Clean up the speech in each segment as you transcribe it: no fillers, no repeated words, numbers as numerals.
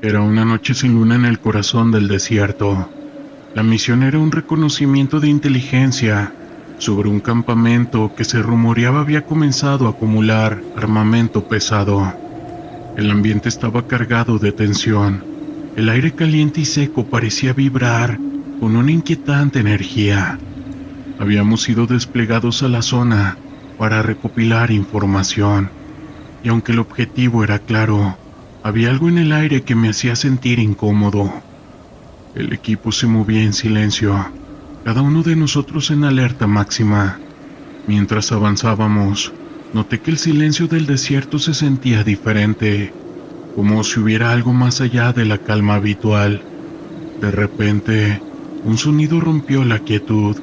Era una noche sin luna en el corazón del desierto. La misión era un reconocimiento de inteligencia sobre un campamento que se rumoreaba había comenzado a acumular armamento pesado. El ambiente estaba cargado de tensión. El aire caliente y seco parecía vibrar con una inquietante energía. Habíamos sido desplegados a la zona para recopilar información, y aunque el objetivo era claro, había algo en el aire que me hacía sentir incómodo. El equipo se movía en silencio, cada uno de nosotros en alerta máxima. Mientras avanzábamos, noté que el silencio del desierto se sentía diferente, como si hubiera algo más allá de la calma habitual. De repente, un sonido rompió la quietud,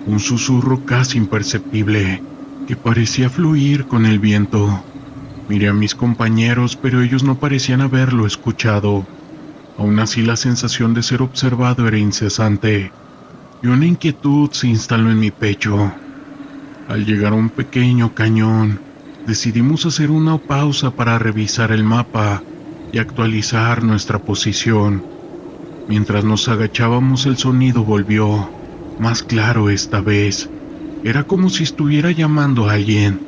un susurro casi imperceptible que parecía fluir con el viento. Miré a mis compañeros, pero ellos no parecían haberlo escuchado. Aún así, la sensación de ser observado era incesante, y una inquietud se instaló en mi pecho. Al llegar a un pequeño cañón, decidimos hacer una pausa para revisar el mapa y actualizar nuestra posición. Mientras nos agachábamos, el sonido volvió, más claro esta vez. Era como si estuviera llamando a alguien.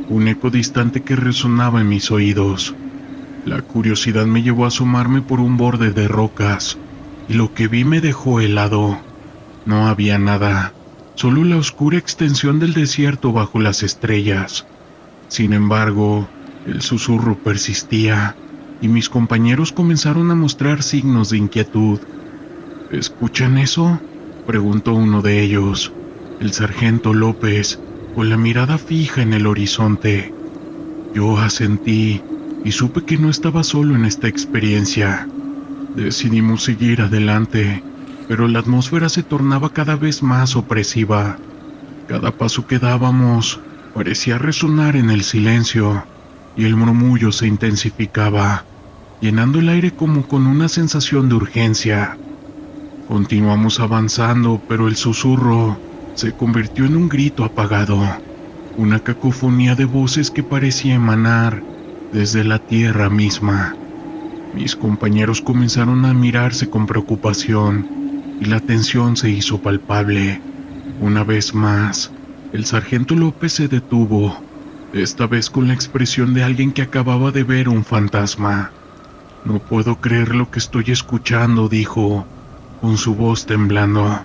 Un eco distante que resonaba en mis oídos. La curiosidad me llevó a asomarme por un borde de rocas, y lo que vi me dejó helado. No había nada, solo la oscura extensión del desierto bajo las estrellas. Sin embargo, el susurro persistía, y mis compañeros comenzaron a mostrar signos de inquietud. ¿Escuchan eso?, preguntó uno de ellos, el sargento López, con la mirada fija en el horizonte. Yo asentí y supe que no estaba solo en esta experiencia. Decidimos seguir adelante, pero la atmósfera se tornaba cada vez más opresiva. Cada paso que dábamos parecía resonar en el silencio, y el murmullo se intensificaba, llenando el aire como con una sensación de urgencia. Continuamos avanzando, pero el susurro se convirtió en un grito apagado, una cacofonía de voces que parecía emanar desde la tierra misma. Mis compañeros comenzaron a mirarse con preocupación, y la tensión se hizo palpable. Una vez más, el sargento López se detuvo, esta vez con la expresión de alguien que acababa de ver un fantasma. «No puedo creer lo que estoy escuchando», dijo, con su voz temblando.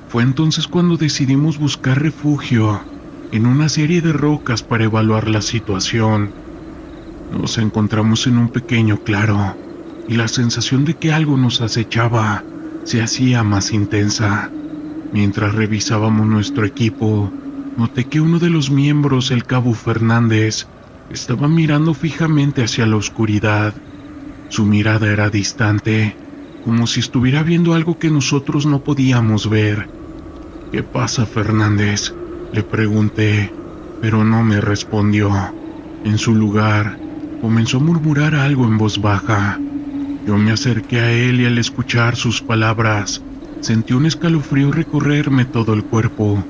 Fue entonces cuando decidimos buscar refugio en una serie de rocas para evaluar la situación. Nos encontramos en un pequeño claro, y la sensación de que algo nos acechaba se hacía más intensa. Mientras revisábamos nuestro equipo, noté que uno de los miembros, el cabo Fernández, estaba mirando fijamente hacia la oscuridad. Su mirada era distante, como si estuviera viendo algo que nosotros no podíamos ver. «¿Qué pasa, Fernández?», le pregunté, pero no me respondió. En su lugar, comenzó a murmurar algo en voz baja. Yo me acerqué a él y al escuchar sus palabras, sentí un escalofrío recorrerme todo el cuerpo.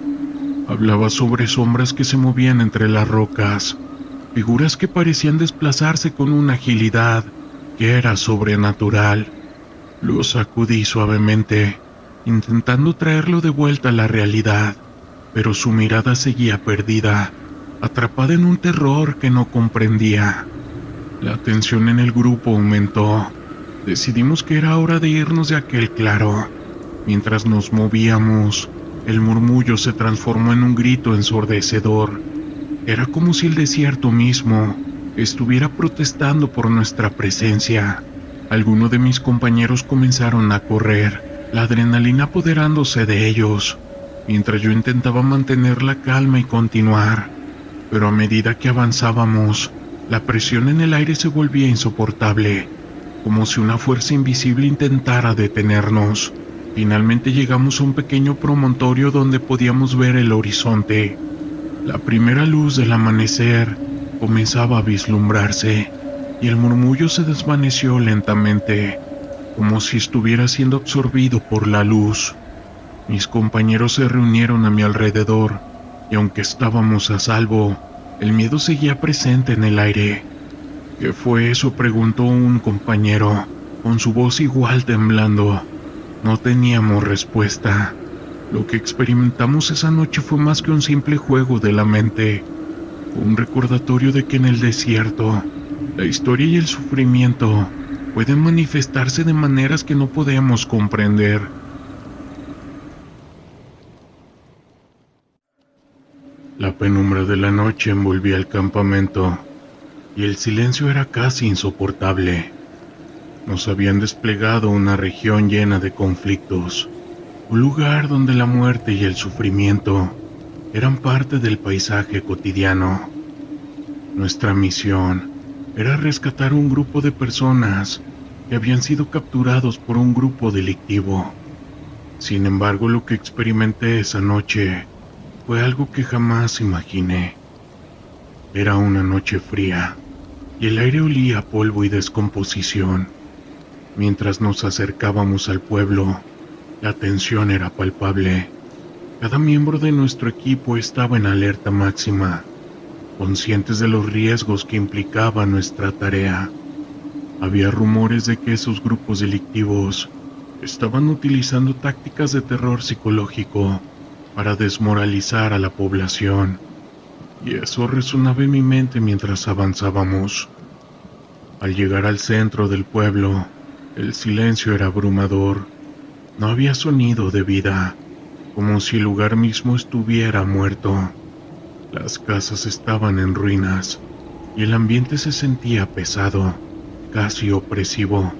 Hablaba sobre sombras que se movían entre las rocas, figuras que parecían desplazarse con una agilidad que era sobrenatural. Lo sacudí suavemente, intentando traerlo de vuelta a la realidad, pero su mirada seguía perdida, atrapada en un terror que no comprendía. La tensión en el grupo aumentó. Decidimos que era hora de irnos de aquel claro. Mientras nos movíamos, el murmullo se transformó en un grito ensordecedor. Era como si el desierto mismo estuviera protestando por nuestra presencia. Algunos de mis compañeros comenzaron a correr, la adrenalina apoderándose de ellos, mientras yo intentaba mantener la calma y continuar. Pero a medida que avanzábamos, la presión en el aire se volvía insoportable, como si una fuerza invisible intentara detenernos. Finalmente llegamos a un pequeño promontorio donde podíamos ver el horizonte. La primera luz del amanecer comenzaba a vislumbrarse, y el murmullo se desvaneció lentamente, como si estuviera siendo absorbido por la luz. Mis compañeros se reunieron a mi alrededor, y aunque estábamos a salvo, el miedo seguía presente en el aire. «¿Qué fue eso?», preguntó un compañero, con su voz igual temblando. No teníamos respuesta. Lo que experimentamos esa noche fue más que un simple juego de la mente, un recordatorio de que en el desierto, la historia y el sufrimiento pueden manifestarse de maneras que no podemos comprender. La penumbra de la noche envolvía el campamento y el silencio era casi insoportable. Nos habían desplegado una región llena de conflictos, un lugar donde la muerte y el sufrimiento eran parte del paisaje cotidiano. Nuestra misión era rescatar un grupo de personas que habían sido capturados por un grupo delictivo. Sin embargo, lo que experimenté esa noche fue algo que jamás imaginé. Era una noche fría y el aire olía a polvo y descomposición. Mientras nos acercábamos al pueblo, la tensión era palpable. Cada miembro de nuestro equipo estaba en alerta máxima, conscientes de los riesgos que implicaba nuestra tarea. Había rumores de que esos grupos delictivos estaban utilizando tácticas de terror psicológico para desmoralizar a la población, y eso resonaba en mi mente mientras avanzábamos. Al llegar al centro del pueblo, el silencio era abrumador. No había sonido de vida, como si el lugar mismo estuviera muerto. Las casas estaban en ruinas y el ambiente se sentía pesado, casi opresivo.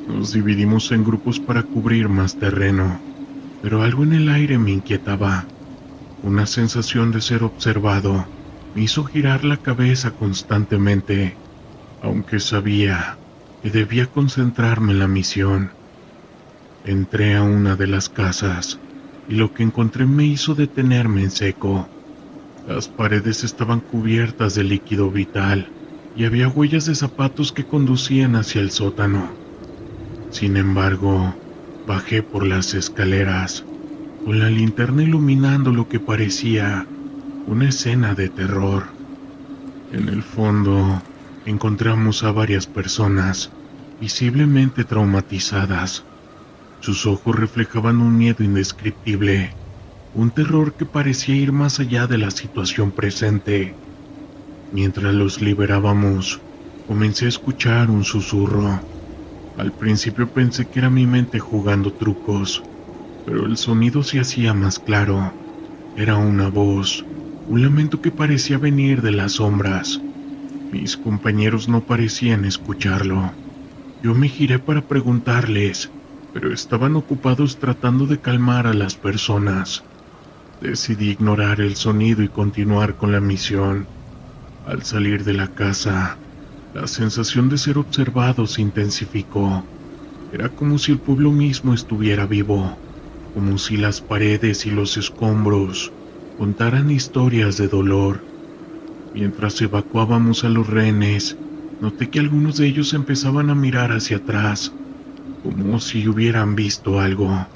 Nos dividimos en grupos para cubrir más terreno, pero algo en el aire me inquietaba. Una sensación de ser observado me hizo girar la cabeza constantemente, aunque sabía que debía concentrarme en la misión. Entré a una de las casas y lo que encontré me hizo detenerme en seco. Las paredes estaban cubiertas de líquido vital y había huellas de zapatos que conducían hacia el sótano. Sin embargo, bajé por las escaleras, con la linterna iluminando lo que parecía una escena de terror. En el fondo, encontramos a varias personas, visiblemente traumatizadas. Sus ojos reflejaban un miedo indescriptible, un terror que parecía ir más allá de la situación presente. Mientras los liberábamos, comencé a escuchar un susurro. Al principio pensé que era mi mente jugando trucos, pero el sonido se hacía más claro. Era una voz, un lamento que parecía venir de las sombras. Mis compañeros no parecían escucharlo. Yo me giré para preguntarles, pero estaban ocupados tratando de calmar a las personas. Decidí ignorar el sonido y continuar con la misión. Al salir de la casa, la sensación de ser observado se intensificó. Era como si el pueblo mismo estuviera vivo, como si las paredes y los escombros contaran historias de dolor. Mientras evacuábamos a los rehenes, noté que algunos de ellos empezaban a mirar hacia atrás, como si hubieran visto algo.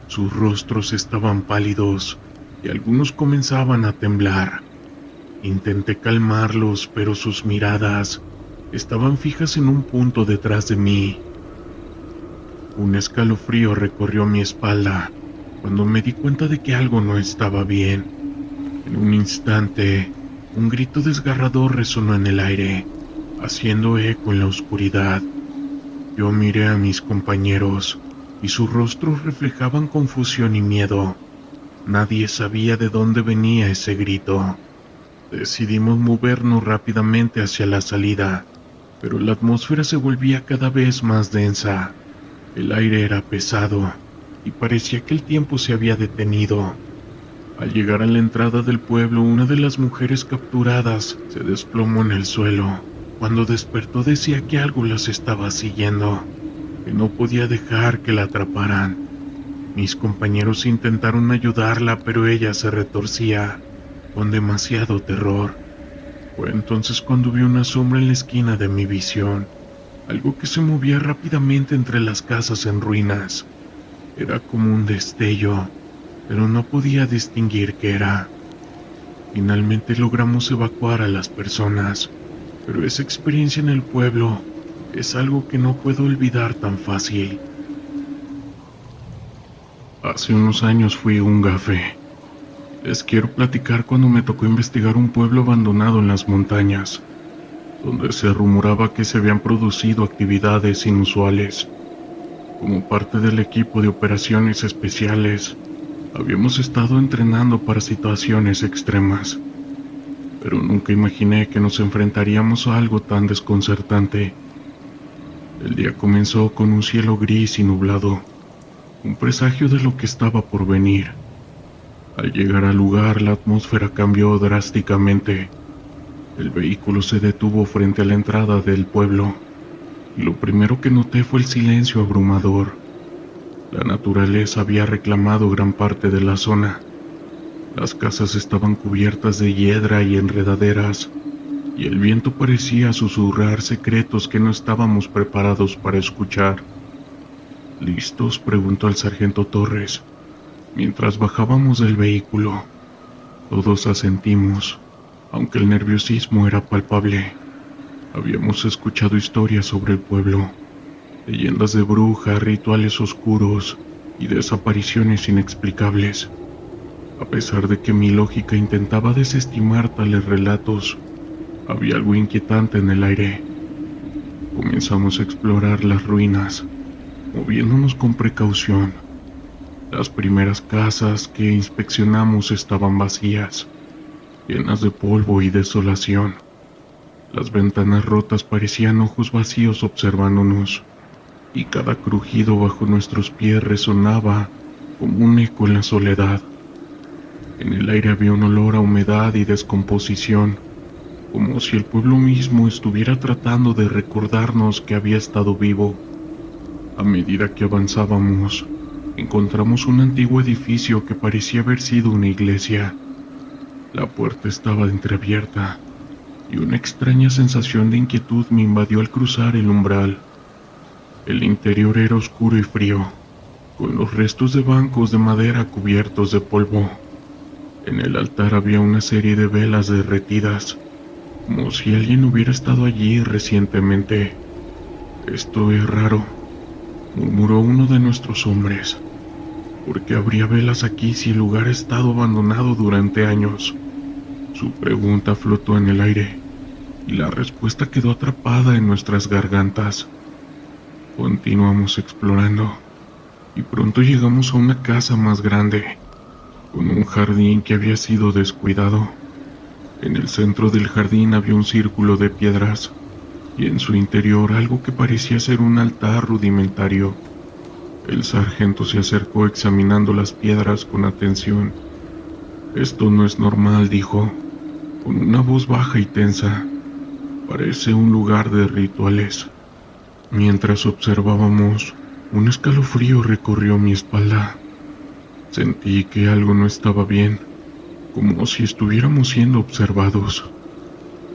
Sus rostros estaban pálidos y algunos comenzaban a temblar. Intenté calmarlos, pero sus miradas estaban fijas en un punto detrás de mí. Un escalofrío recorrió mi espalda cuando me di cuenta de que algo no estaba bien. En un instante, un grito desgarrador resonó en el aire, haciendo eco en la oscuridad. Yo miré a mis compañeros y sus rostros reflejaban confusión y miedo. Nadie sabía de dónde venía ese grito. Decidimos movernos rápidamente hacia la salida, pero la atmósfera se volvía cada vez más densa. El aire era pesado y parecía que el tiempo se había detenido. Al llegar a la entrada del pueblo, una de las mujeres capturadas se desplomó en el suelo. Cuando despertó decía que algo las estaba siguiendo, que no podía dejar que la atraparan. Mis compañeros intentaron ayudarla, pero ella se retorcía con demasiado terror. Fue entonces cuando vi una sombra en la esquina de mi visión, algo que se movía rápidamente entre las casas en ruinas. Era como un destello, pero no podía distinguir qué era. Finalmente logramos evacuar a las personas, pero esa experiencia en el pueblo Es algo que no puedo olvidar tan fácil. Hace unos años fui un gafe. Les quiero platicar cuando me tocó investigar un pueblo abandonado en las montañas, donde se rumoraba que se habían producido actividades inusuales. Como parte del equipo de operaciones especiales, habíamos estado entrenando para situaciones extremas, pero nunca imaginé que nos enfrentaríamos a algo tan desconcertante. El día comenzó con un cielo gris y nublado, un presagio de lo que estaba por venir. Al llegar al lugar, la atmósfera cambió drásticamente. El vehículo se detuvo frente a la entrada del pueblo, y lo primero que noté fue el silencio abrumador. La naturaleza había reclamado gran parte de la zona. Las casas estaban cubiertas de hiedra y enredaderas, y el viento parecía susurrar secretos que no estábamos preparados para escuchar. ¿Listos?, preguntó el sargento Torres, mientras bajábamos del vehículo. Todos asentimos, aunque el nerviosismo era palpable. Habíamos escuchado historias sobre el pueblo, leyendas de brujas, rituales oscuros y desapariciones inexplicables. A pesar de que mi lógica intentaba desestimar tales relatos, había algo inquietante en el aire. Comenzamos a explorar las ruinas, moviéndonos con precaución. Las primeras casas que inspeccionamos estaban vacías, llenas de polvo y desolación. Las ventanas rotas parecían ojos vacíos observándonos, y cada crujido bajo nuestros pies resonaba como un eco en la soledad. En el aire había un olor a humedad y descomposición, como si el pueblo mismo estuviera tratando de recordarnos que había estado vivo. A medida que avanzábamos, encontramos un antiguo edificio que parecía haber sido una iglesia. La puerta estaba entreabierta, y una extraña sensación de inquietud me invadió al cruzar el umbral. El interior era oscuro y frío, con los restos de bancos de madera cubiertos de polvo. En el altar había una serie de velas derretidas, como si alguien hubiera estado allí recientemente. «Esto es raro», murmuró uno de nuestros hombres. «¿Por qué habría velas aquí si el lugar ha estado abandonado durante años?». Su pregunta flotó en el aire, y la respuesta quedó atrapada en nuestras gargantas. Continuamos explorando, y pronto llegamos a una casa más grande, con un jardín que había sido descuidado. En el centro del jardín había un círculo de piedras, y en su interior algo que parecía ser un altar rudimentario. El sargento se acercó examinando las piedras con atención. «Esto no es normal», dijo, con una voz baja y tensa. «Parece un lugar de rituales». Mientras observábamos, un escalofrío recorrió mi espalda. Sentí que algo no estaba bien, como si estuviéramos siendo observados.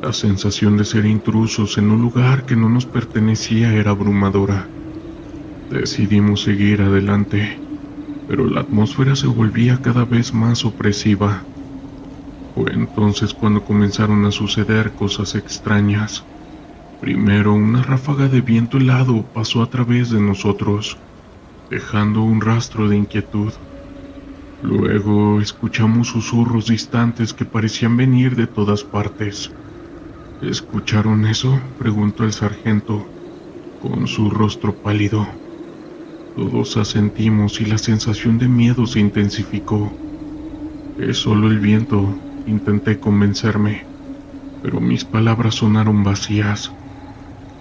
La sensación de ser intrusos en un lugar que no nos pertenecía era abrumadora. Decidimos seguir adelante, pero la atmósfera se volvía cada vez más opresiva. Fue entonces cuando comenzaron a suceder cosas extrañas. Primero, una ráfaga de viento helado pasó a través de nosotros, dejando un rastro de inquietud. Luego, escuchamos susurros distantes que parecían venir de todas partes. «¿Escucharon eso?», preguntó el sargento, con su rostro pálido. Todos asentimos y la sensación de miedo se intensificó. «Es solo el viento», intenté convencerme, pero mis palabras sonaron vacías.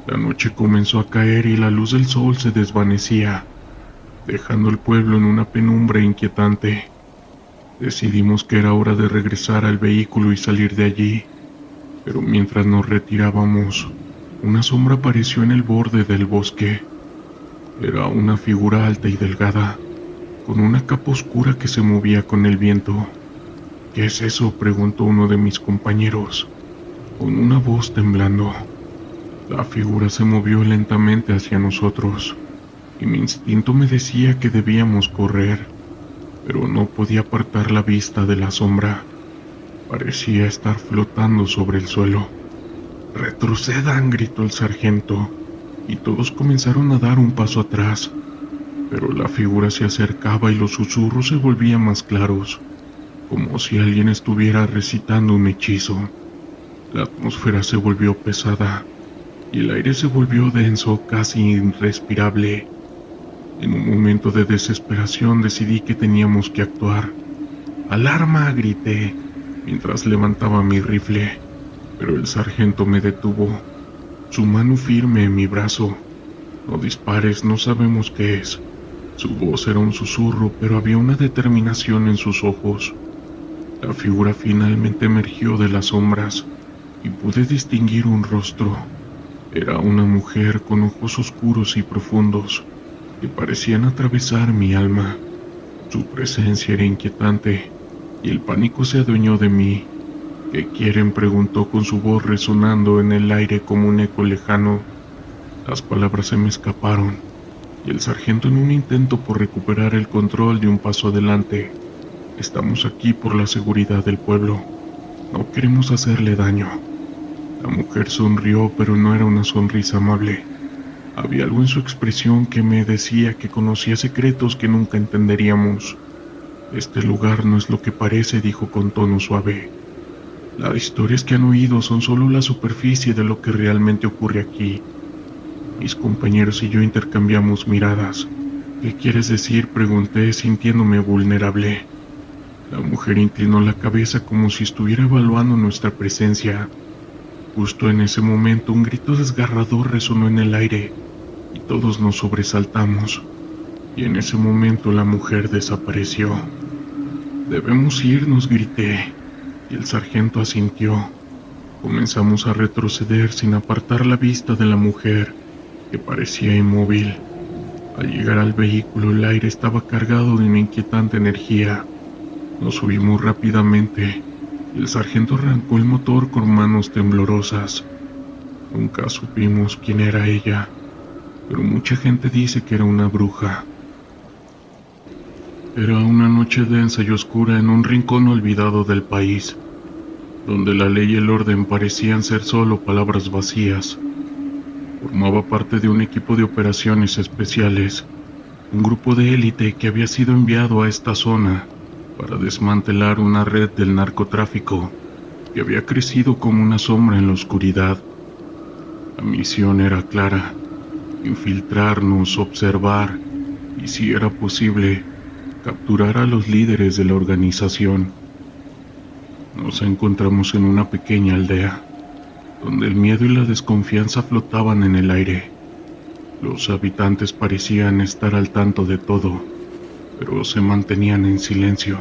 La noche comenzó a caer y la luz del sol se desvanecía, dejando el pueblo en una penumbra inquietante. Decidimos que era hora de regresar al vehículo y salir de allí, pero mientras nos retirábamos, una sombra apareció en el borde del bosque. Era una figura alta y delgada, con una capa oscura que se movía con el viento. «¿Qué es eso?», preguntó uno de mis compañeros, con una voz temblando. La figura se movió lentamente hacia nosotros, y mi instinto me decía que debíamos correr, pero no podía apartar la vista de la sombra. Parecía estar flotando sobre el suelo. «¡Retrocedan!», gritó el sargento, y todos comenzaron a dar un paso atrás, pero la figura se acercaba y los susurros se volvían más claros, como si alguien estuviera recitando un hechizo. La atmósfera se volvió pesada y el aire se volvió denso, casi irrespirable. En un momento de desesperación decidí que teníamos que actuar. ¡Alarma!, grité, mientras levantaba mi rifle, pero el sargento me detuvo, su mano firme en mi brazo. No dispares, no sabemos qué es. Su voz era un susurro, pero había una determinación en sus ojos. La figura finalmente emergió de las sombras y pude distinguir un rostro. Era una mujer con ojos oscuros y profundos que parecían atravesar mi alma. Su presencia era inquietante y el pánico se adueñó de mí. ¿Qué quieren?, preguntó con su voz resonando en el aire como un eco lejano. Las palabras se me escaparon y el sargento, en un intento por recuperar el control, dio un paso adelante. Estamos aquí por la seguridad del pueblo. No queremos hacerle daño. La mujer sonrió, pero no era una sonrisa amable. Había algo en su expresión que me decía que conocía secretos que nunca entenderíamos. Este lugar no es lo que parece, dijo con tono suave. Las historias que han oído son solo la superficie de lo que realmente ocurre aquí. Mis compañeros y yo intercambiamos miradas. ¿Qué quieres decir?, pregunté, sintiéndome vulnerable. La mujer inclinó la cabeza como si estuviera evaluando nuestra presencia. Justo en ese momento un grito desgarrador resonó en el aire y todos nos sobresaltamos. Y en ese momento la mujer desapareció. «Debemos irnos», grité, y el sargento asintió. Comenzamos a retroceder sin apartar la vista de la mujer, que parecía inmóvil. Al llegar al vehículo, el aire estaba cargado de una inquietante energía. Nos subimos rápidamente y el sargento arrancó el motor con manos temblorosas. Nunca supimos quién era ella, pero mucha gente dice que era una bruja. Era una noche densa y oscura en un rincón olvidado del país, donde la ley y el orden parecían ser solo palabras vacías. Formaba parte de un equipo de operaciones especiales, un grupo de élite que había sido enviado a esta zona para desmantelar una red del narcotráfico que había crecido como una sombra en la oscuridad. La misión era clara: infiltrarnos, observar y, si era posible, capturar a los líderes de la organización. Nos encontramos en una pequeña aldea, donde el miedo y la desconfianza flotaban en el aire. Los habitantes parecían estar al tanto de todo, pero se mantenían en silencio,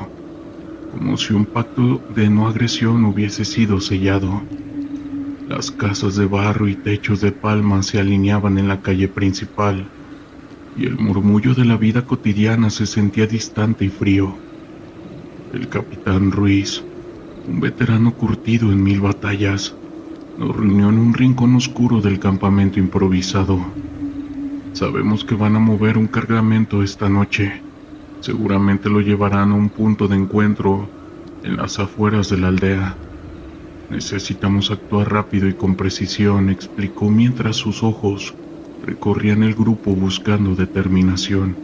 como si un pacto de no agresión hubiese sido sellado. Las casas de barro y techos de palma se alineaban en la calle principal, y el murmullo de la vida cotidiana se sentía distante y frío. El capitán Ruiz, un veterano curtido en 1000 batallas, nos reunió en un rincón oscuro del campamento improvisado. «Sabemos que van a mover un cargamento esta noche. Seguramente lo llevarán a un punto de encuentro en las afueras de la aldea. Necesitamos actuar rápido y con precisión», explicó mientras sus ojos recorrían el grupo buscando determinación.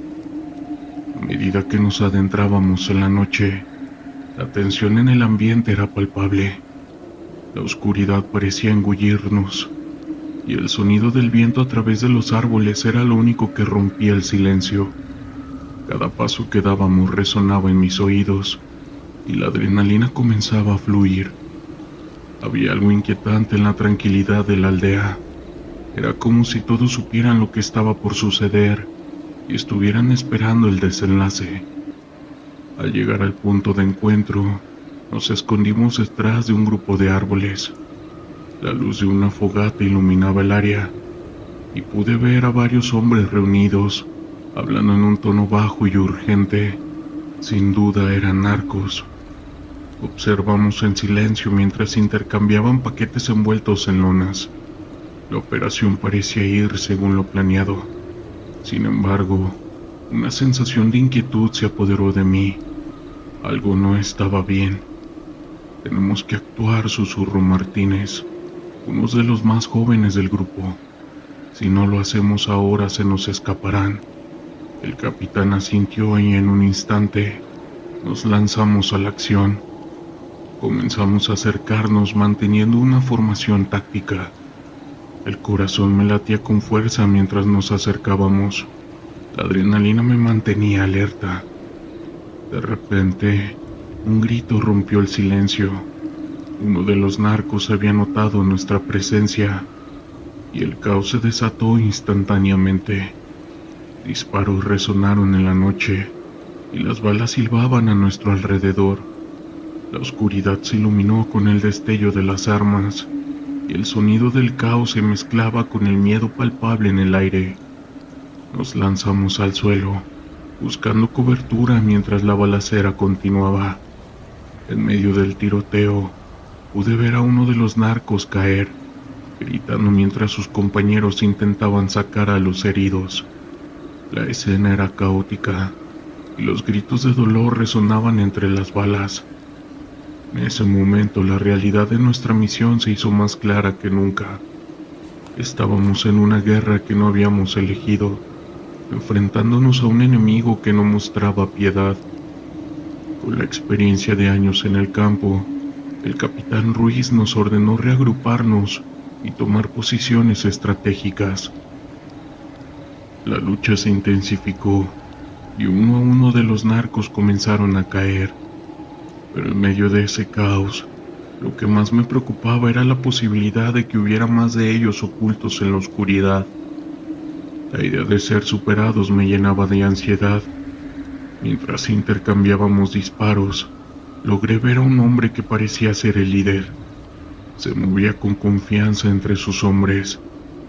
A medida que nos adentrábamos en la noche, la tensión en el ambiente era palpable. La oscuridad parecía engullirnos, y el sonido del viento a través de los árboles era lo único que rompía el silencio. Cada paso que dábamos resonaba en mis oídos, y la adrenalina comenzaba a fluir. Había algo inquietante en la tranquilidad de la aldea. Era como si todos supieran lo que estaba por suceder y estuvieran esperando el desenlace. Al llegar al punto de encuentro, nos escondimos detrás de un grupo de árboles. La luz de una fogata iluminaba el área y pude ver a varios hombres reunidos, hablando en un tono bajo y urgente. Sin duda eran narcos. Observamos en silencio mientras intercambiaban paquetes envueltos en lonas. La operación parecía ir según lo planeado. Sin embargo, una sensación de inquietud se apoderó de mí. Algo no estaba bien. «Tenemos que actuar», susurró Martínez, uno de los más jóvenes del grupo. Si no lo hacemos ahora se nos escaparán. El capitán asintió y en un instante nos lanzamos a la acción. Comenzamos a acercarnos manteniendo una formación táctica. El corazón me latía con fuerza mientras nos acercábamos. La adrenalina me mantenía alerta. De repente, un grito rompió el silencio. Uno de los narcos había notado nuestra presencia y el caos se desató instantáneamente. Disparos resonaron en la noche y las balas silbaban a nuestro alrededor. La oscuridad se iluminó con el destello de las armas y el sonido del caos se mezclaba con el miedo palpable en el aire. Nos lanzamos al suelo, buscando cobertura mientras la balacera continuaba. En medio del tiroteo, pude ver a uno de los narcos caer, gritando mientras sus compañeros intentaban sacar a los heridos. La escena era caótica y los gritos de dolor resonaban entre las balas. En ese momento la realidad de nuestra misión se hizo más clara que nunca. Estábamos en una guerra que no habíamos elegido, enfrentándonos a un enemigo que no mostraba piedad. Con la experiencia de años en el campo, el capitán Ruiz nos ordenó reagruparnos y tomar posiciones estratégicas. La lucha se intensificó y uno a uno de los narcos comenzaron a caer. Pero en medio de ese caos, lo que más me preocupaba era la posibilidad de que hubiera más de ellos ocultos en la oscuridad. La idea de ser superados me llenaba de ansiedad. Mientras intercambiábamos disparos, logré ver a un hombre que parecía ser el líder. Se movía con confianza entre sus hombres,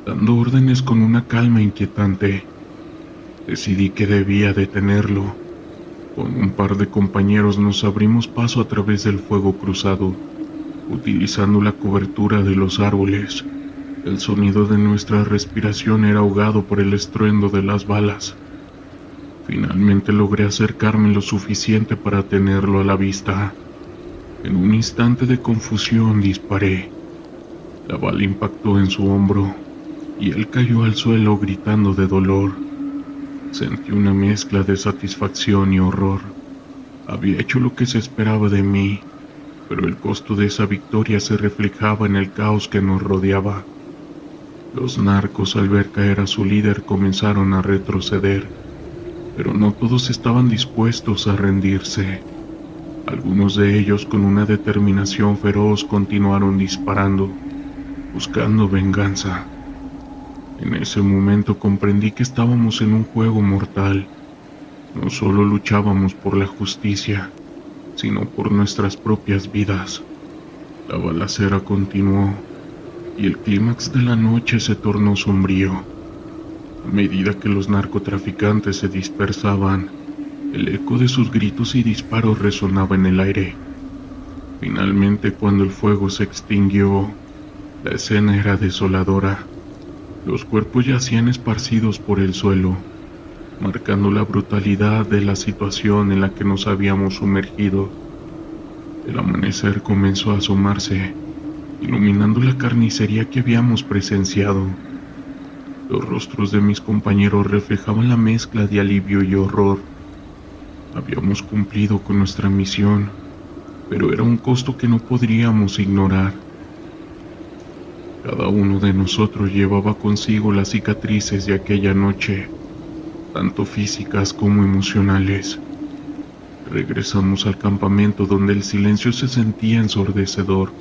dando órdenes con una calma inquietante. Decidí que debía detenerlo. Con un par de compañeros nos abrimos paso a través del fuego cruzado, utilizando la cobertura de los árboles. El sonido de nuestra respiración era ahogado por el estruendo de las balas. Finalmente logré acercarme lo suficiente para tenerlo a la vista. En un instante de confusión disparé. La bala impactó en su hombro y él cayó al suelo gritando de dolor. Sentí una mezcla de satisfacción y horror. Había hecho lo que se esperaba de mí, pero el costo de esa victoria se reflejaba en el caos que nos rodeaba. Los narcos, al ver caer a su líder, comenzaron a retroceder, pero no todos estaban dispuestos a rendirse. Algunos de ellos, con una determinación feroz, continuaron disparando, buscando venganza. En ese momento comprendí que estábamos en un juego mortal. No solo luchábamos por la justicia, sino por nuestras propias vidas. La balacera continuó, y el clímax de la noche se tornó sombrío. A medida que los narcotraficantes se dispersaban, el eco de sus gritos y disparos resonaba en el aire. Finalmente, cuando el fuego se extinguió, la escena era desoladora. Los cuerpos yacían esparcidos por el suelo, marcando la brutalidad de la situación en la que nos habíamos sumergido. El amanecer comenzó a asomarse, iluminando la carnicería que habíamos presenciado. Los rostros de mis compañeros reflejaban la mezcla de alivio y horror. Habíamos cumplido con nuestra misión, pero era un costo que no podríamos ignorar. Cada uno de nosotros llevaba consigo las cicatrices de aquella noche, tanto físicas como emocionales. Regresamos al campamento donde el silencio se sentía ensordecedor.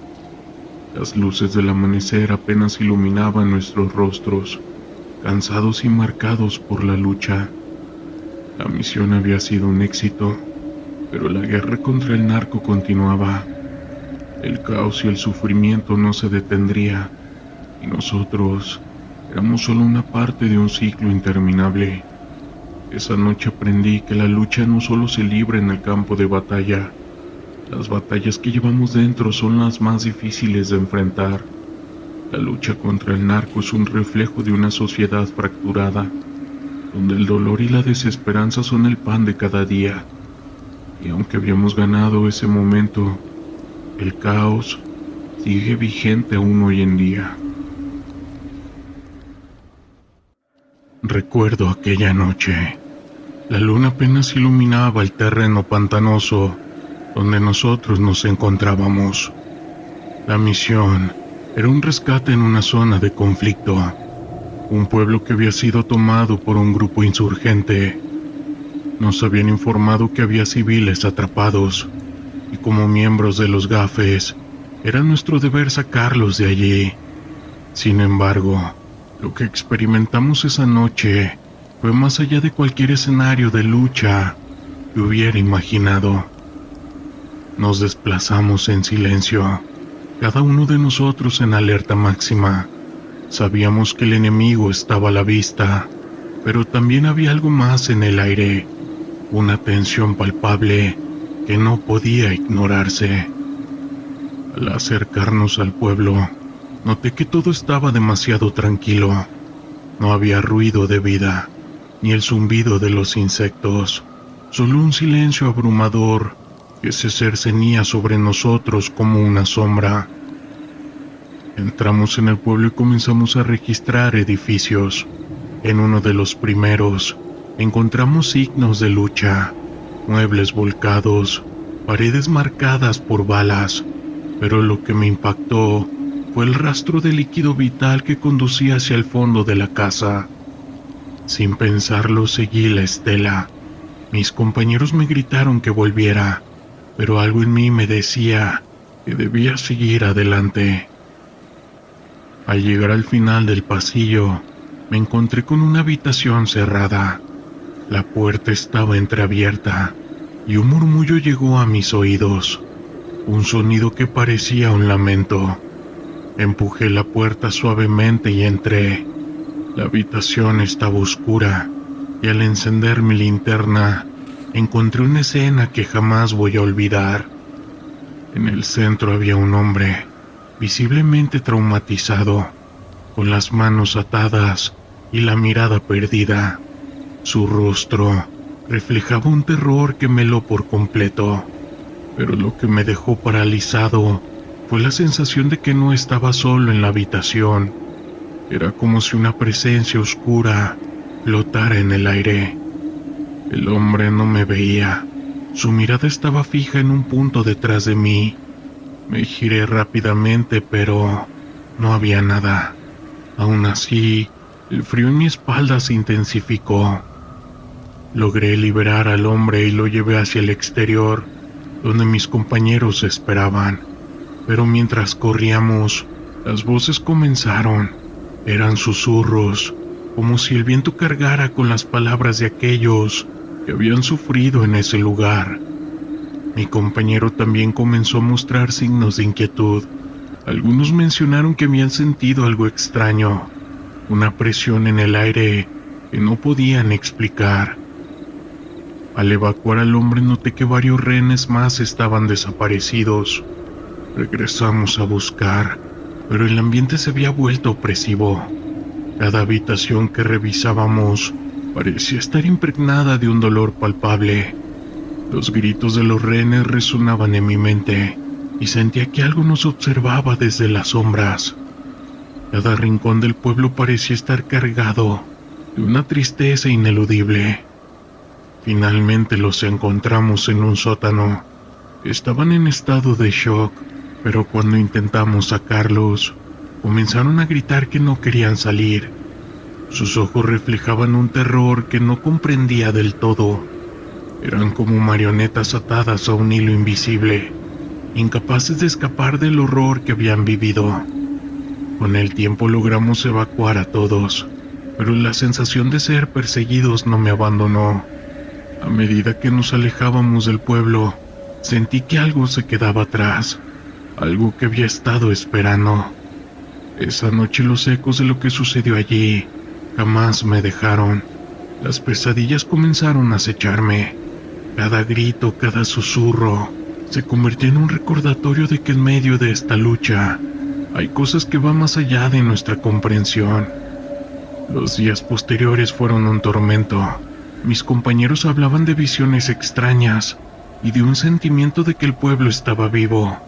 Las luces del amanecer apenas iluminaban nuestros rostros, cansados y marcados por la lucha. La misión había sido un éxito, pero la guerra contra el narco continuaba. El caos y el sufrimiento no se detendría, y nosotros éramos solo una parte de un ciclo interminable. Esa noche aprendí que la lucha no solo se libra en el campo de batalla. Las batallas que llevamos dentro son las más difíciles de enfrentar. La lucha contra el narco es un reflejo de una sociedad fracturada, donde el dolor y la desesperanza son el pan de cada día. Y aunque habíamos ganado ese momento, el caos sigue vigente aún hoy en día. Recuerdo aquella noche. La luna apenas iluminaba el terreno pantanoso donde nosotros nos encontrábamos. La misión era un rescate en una zona de conflicto, un pueblo que había sido tomado por un grupo insurgente. Nos habían informado que había civiles atrapados, y como miembros de los Gafes, era nuestro deber sacarlos de allí. Sin embargo, lo que experimentamos esa noche fue más allá de cualquier escenario de lucha que hubiera imaginado. Nos desplazamos en silencio, cada uno de nosotros en alerta máxima. Sabíamos que el enemigo estaba a la vista, pero también había algo más en el aire, una tensión palpable que no podía ignorarse. Al acercarnos al pueblo, noté que todo estaba demasiado tranquilo. No había ruido de vida, ni el zumbido de los insectos, solo un silencio abrumador que se cercenía sobre nosotros como una sombra. Entramos en el pueblo y comenzamos a registrar edificios. En uno de los primeros, encontramos signos de lucha, muebles volcados, paredes marcadas por balas, pero lo que me impactó fue el rastro de líquido vital que conducía hacia el fondo de la casa. Sin pensarlo, seguí la estela. Mis compañeros me gritaron que volviera, pero algo en mí me decía que debía seguir adelante. Al llegar al final del pasillo, me encontré con una habitación cerrada. La puerta estaba entreabierta y un murmullo llegó a mis oídos, un sonido que parecía un lamento. Empujé la puerta suavemente y entré. La habitación estaba oscura y al encender mi linterna, encontré una escena que jamás voy a olvidar. En el centro había un hombre, visiblemente traumatizado, con las manos atadas y la mirada perdida. Su rostro reflejaba un terror que me heló por completo, pero lo que me dejó paralizado fue la sensación de que no estaba solo en la habitación. Era como si una presencia oscura flotara en el aire. El hombre no me veía. Su mirada estaba fija en un punto detrás de mí. Me giré rápidamente, pero no había nada. Aún así, el frío en mi espalda se intensificó. Logré liberar al hombre y lo llevé hacia el exterior, donde mis compañeros esperaban. Pero mientras corríamos, las voces comenzaron. Eran susurros, como si el viento cargara con las palabras de aquellos que habían sufrido en ese lugar. Mi compañero también comenzó a mostrar signos de inquietud. Algunos mencionaron que habían sentido algo extraño, una presión en el aire que no podían explicar. Al evacuar al hombre noté que varios rehenes más estaban desaparecidos. Regresamos a buscar, pero el ambiente se había vuelto opresivo. Cada habitación que revisábamos parecía estar impregnada de un dolor palpable. Los gritos de los rehenes resonaban en mi mente y sentía que algo nos observaba desde las sombras. Cada rincón del pueblo parecía estar cargado de una tristeza ineludible. Finalmente los encontramos en un sótano. Estaban en estado de shock, pero cuando intentamos sacarlos, comenzaron a gritar que no querían salir. Sus ojos reflejaban un terror que no comprendía del todo. Eran como marionetas atadas a un hilo invisible, incapaces de escapar del horror que habían vivido. Con el tiempo logramos evacuar a todos, pero la sensación de ser perseguidos no me abandonó. A medida que nos alejábamos del pueblo, sentí que algo se quedaba atrás, algo que había estado esperando. Esa noche los ecos de lo que sucedió allí jamás me dejaron. Las pesadillas comenzaron a acecharme. Cada grito, cada susurro, se convirtió en un recordatorio de que en medio de esta lucha hay cosas que van más allá de nuestra comprensión. Los días posteriores fueron un tormento. Mis compañeros hablaban de visiones extrañas y de un sentimiento de que el pueblo estaba vivo,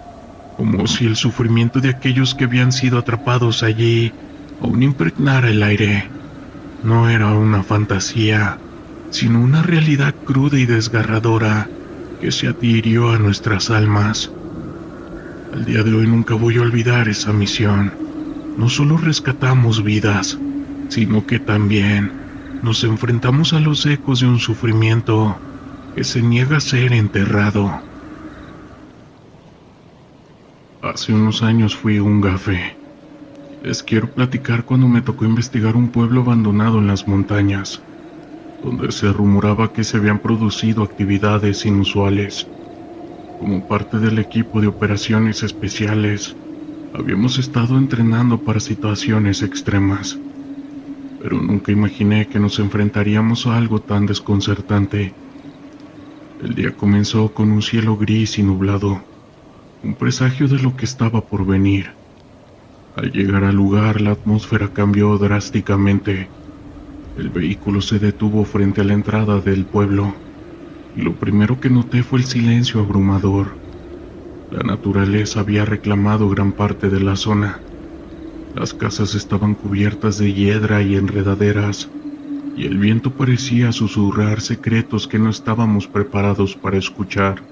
como si el sufrimiento de aquellos que habían sido atrapados allí aún impregnara el aire. No era una fantasía, sino una realidad cruda y desgarradora que se adhirió a nuestras almas. Al día de hoy nunca voy a olvidar esa misión. No solo rescatamos vidas, sino que también nos enfrentamos a los ecos de un sufrimiento que se niega a ser enterrado. Hace unos años fui a un gafe. Les quiero platicar cuando me tocó investigar un pueblo abandonado en las montañas, donde se rumoraba que se habían producido actividades inusuales. Como parte del equipo de operaciones especiales, habíamos estado entrenando para situaciones extremas, pero nunca imaginé que nos enfrentaríamos a algo tan desconcertante. El día comenzó con un cielo gris y nublado, un presagio de lo que estaba por venir. Al llegar al lugar, la atmósfera cambió drásticamente. El vehículo se detuvo frente a la entrada del pueblo, y lo primero que noté fue el silencio abrumador. La naturaleza había reclamado gran parte de la zona. Las casas estaban cubiertas de hiedra y enredaderas, y el viento parecía susurrar secretos que no estábamos preparados para escuchar.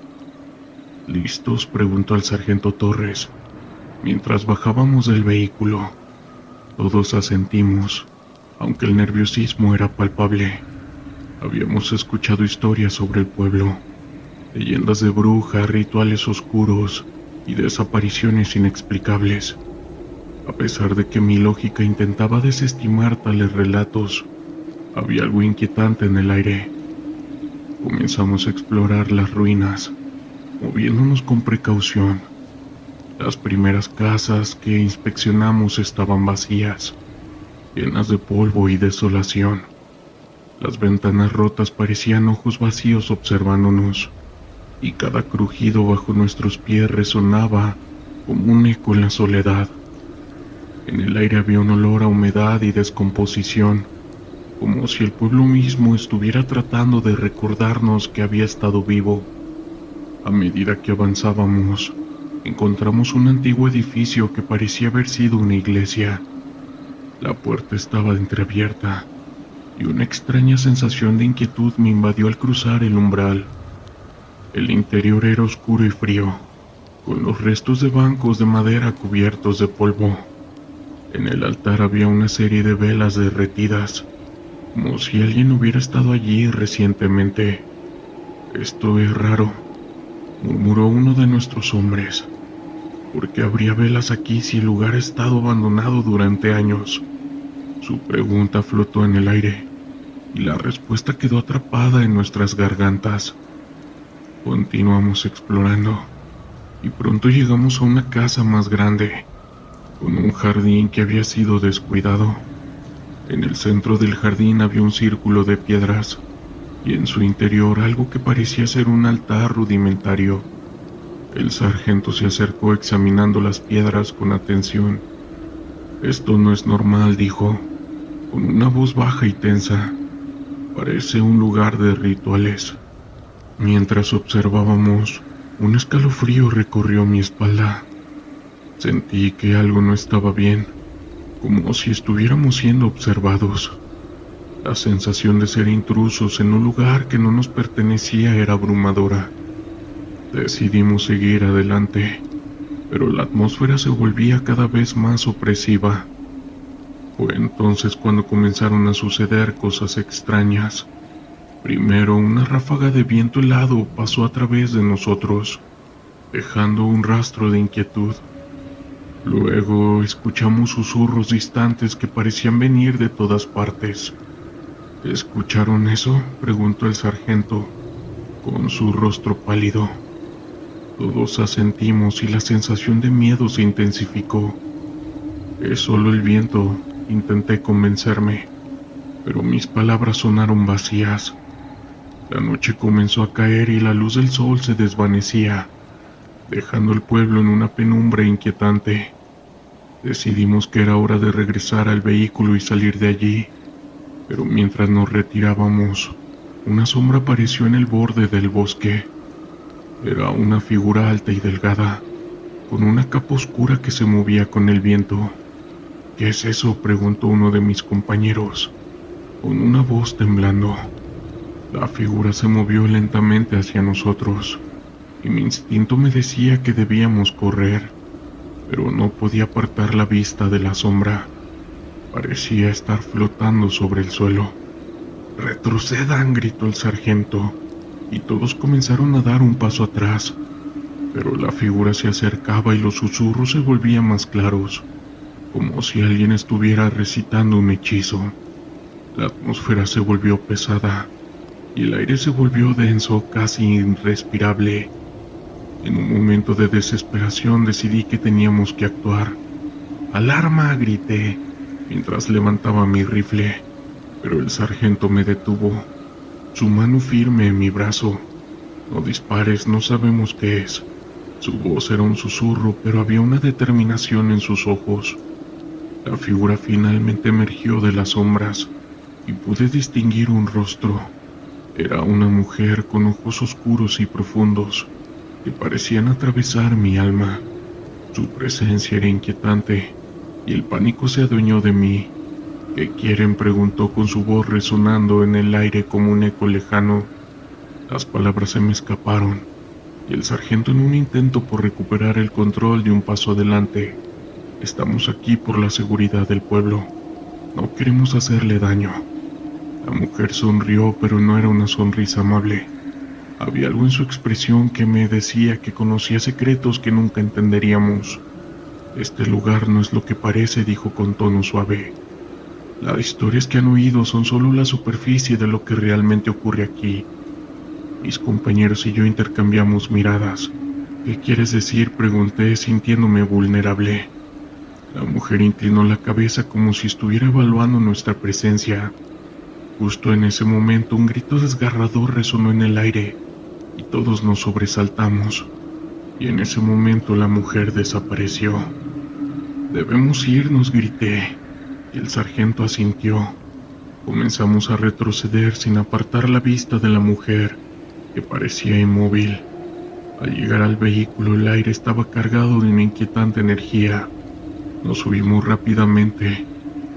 ¿Listos?, preguntó el sargento Torres, mientras bajábamos del vehículo. Todos asentimos, aunque el nerviosismo era palpable. Habíamos escuchado historias sobre el pueblo, leyendas de brujas, rituales oscuros y desapariciones inexplicables. A pesar de que mi lógica intentaba desestimar tales relatos, había algo inquietante en el aire. Comenzamos a explorar las ruinas, moviéndonos con precaución. Las primeras casas que inspeccionamos estaban vacías, llenas de polvo y desolación. Las ventanas rotas parecían ojos vacíos observándonos, y cada crujido bajo nuestros pies resonaba como un eco en la soledad. En el aire había un olor a humedad y descomposición, como si el pueblo mismo estuviera tratando de recordarnos que había estado vivo. A medida que avanzábamos, encontramos un antiguo edificio que parecía haber sido una iglesia. La puerta estaba entreabierta, y una extraña sensación de inquietud me invadió al cruzar el umbral. El interior era oscuro y frío, con los restos de bancos de madera cubiertos de polvo. En el altar había una serie de velas derretidas, como si alguien hubiera estado allí recientemente. «Esto es raro», murmuró uno de nuestros hombres. «¿Por qué habría velas aquí si el lugar ha estado abandonado durante años?». Su pregunta flotó en el aire, y la respuesta quedó atrapada en nuestras gargantas. Continuamos explorando, y pronto llegamos a una casa más grande, con un jardín que había sido descuidado. En el centro del jardín había un círculo de piedras, y en su interior algo que parecía ser un altar rudimentario. El sargento se acercó examinando las piedras con atención. «Esto no es normal», dijo, con una voz baja y tensa. «Parece un lugar de rituales». Mientras observábamos, un escalofrío recorrió mi espalda. Sentí que algo no estaba bien, como si estuviéramos siendo observados. La sensación de ser intrusos en un lugar que no nos pertenecía era abrumadora. Decidimos seguir adelante, pero la atmósfera se volvía cada vez más opresiva. Fue entonces cuando comenzaron a suceder cosas extrañas. Primero, una ráfaga de viento helado pasó a través de nosotros, dejando un rastro de inquietud. Luego escuchamos susurros distantes que parecían venir de todas partes. «¿Escucharon eso?», preguntó el sargento, con su rostro pálido. Todos asentimos y la sensación de miedo se intensificó. «Es solo el viento», intenté convencerme, pero mis palabras sonaron vacías. La noche comenzó a caer y la luz del sol se desvanecía, dejando el pueblo en una penumbra inquietante. Decidimos que era hora de regresar al vehículo y salir de allí, pero mientras nos retirábamos, una sombra apareció en el borde del bosque. Era una figura alta y delgada, con una capa oscura que se movía con el viento. «¿Qué es eso?», preguntó uno de mis compañeros. Con una voz temblando, la figura se movió lentamente hacia nosotros, y mi instinto me decía que debíamos correr, pero no podía apartar la vista de la sombra. Parecía estar flotando sobre el suelo. «¡Retrocedan!», gritó el sargento, y todos comenzaron a dar un paso atrás, pero la figura se acercaba y los susurros se volvían más claros, como si alguien estuviera recitando un hechizo. La atmósfera se volvió pesada, y el aire se volvió denso, casi irrespirable. En un momento de desesperación decidí que teníamos que actuar. «¡Alarma!», grité, mientras levantaba mi rifle, pero el sargento me detuvo, su mano firme en mi brazo. «No dispares, no sabemos qué es». Su voz era un susurro, pero había una determinación en sus ojos. La figura finalmente emergió de las sombras, y pude distinguir un rostro. Era una mujer con ojos oscuros y profundos, que parecían atravesar mi alma. Su presencia era inquietante, y el pánico se adueñó de mí. «¿Qué quieren?», preguntó con su voz resonando en el aire como un eco lejano. Las palabras se me escaparon, y el sargento, en un intento por recuperar el control, dio un paso adelante. «Estamos aquí por la seguridad del pueblo. No queremos hacerle daño». La mujer sonrió, pero no era una sonrisa amable. Había algo en su expresión que me decía que conocía secretos que nunca entenderíamos. «Este lugar no es lo que parece», dijo con tono suave. «Las historias que han oído son solo la superficie de lo que realmente ocurre aquí». Mis compañeros y yo intercambiamos miradas. «¿Qué quieres decir?», pregunté, sintiéndome vulnerable. La mujer inclinó la cabeza como si estuviera evaluando nuestra presencia. Justo en ese momento, un grito desgarrador resonó en el aire, y todos nos sobresaltamos. Y en ese momento la mujer desapareció. «Debemos irnos», grité, y el sargento asintió. Comenzamos a retroceder sin apartar la vista de la mujer, que parecía inmóvil. Al llegar al vehículo, el aire estaba cargado de una inquietante energía. Nos subimos rápidamente,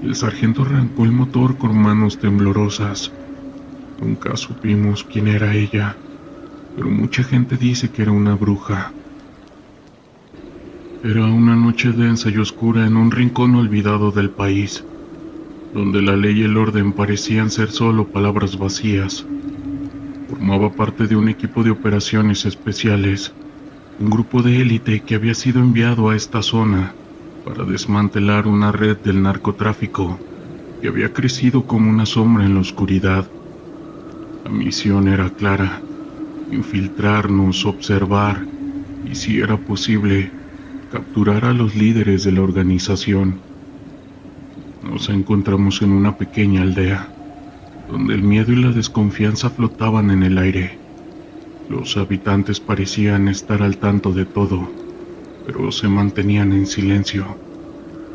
y el sargento arrancó el motor con manos temblorosas. Nunca supimos quién era ella, pero mucha gente dice que era una bruja. Era una noche densa y oscura en un rincón olvidado del país, donde la ley y el orden parecían ser solo palabras vacías. Formaba parte de un equipo de operaciones especiales, un grupo de élite que había sido enviado a esta zona para desmantelar una red del narcotráfico que había crecido como una sombra en la oscuridad. La misión era clara: infiltrarnos, observar y, si era posible, capturar a los líderes de la organización. Nos encontramos en una pequeña aldea, donde el miedo y la desconfianza flotaban en el aire. Los habitantes parecían estar al tanto de todo, pero se mantenían en silencio,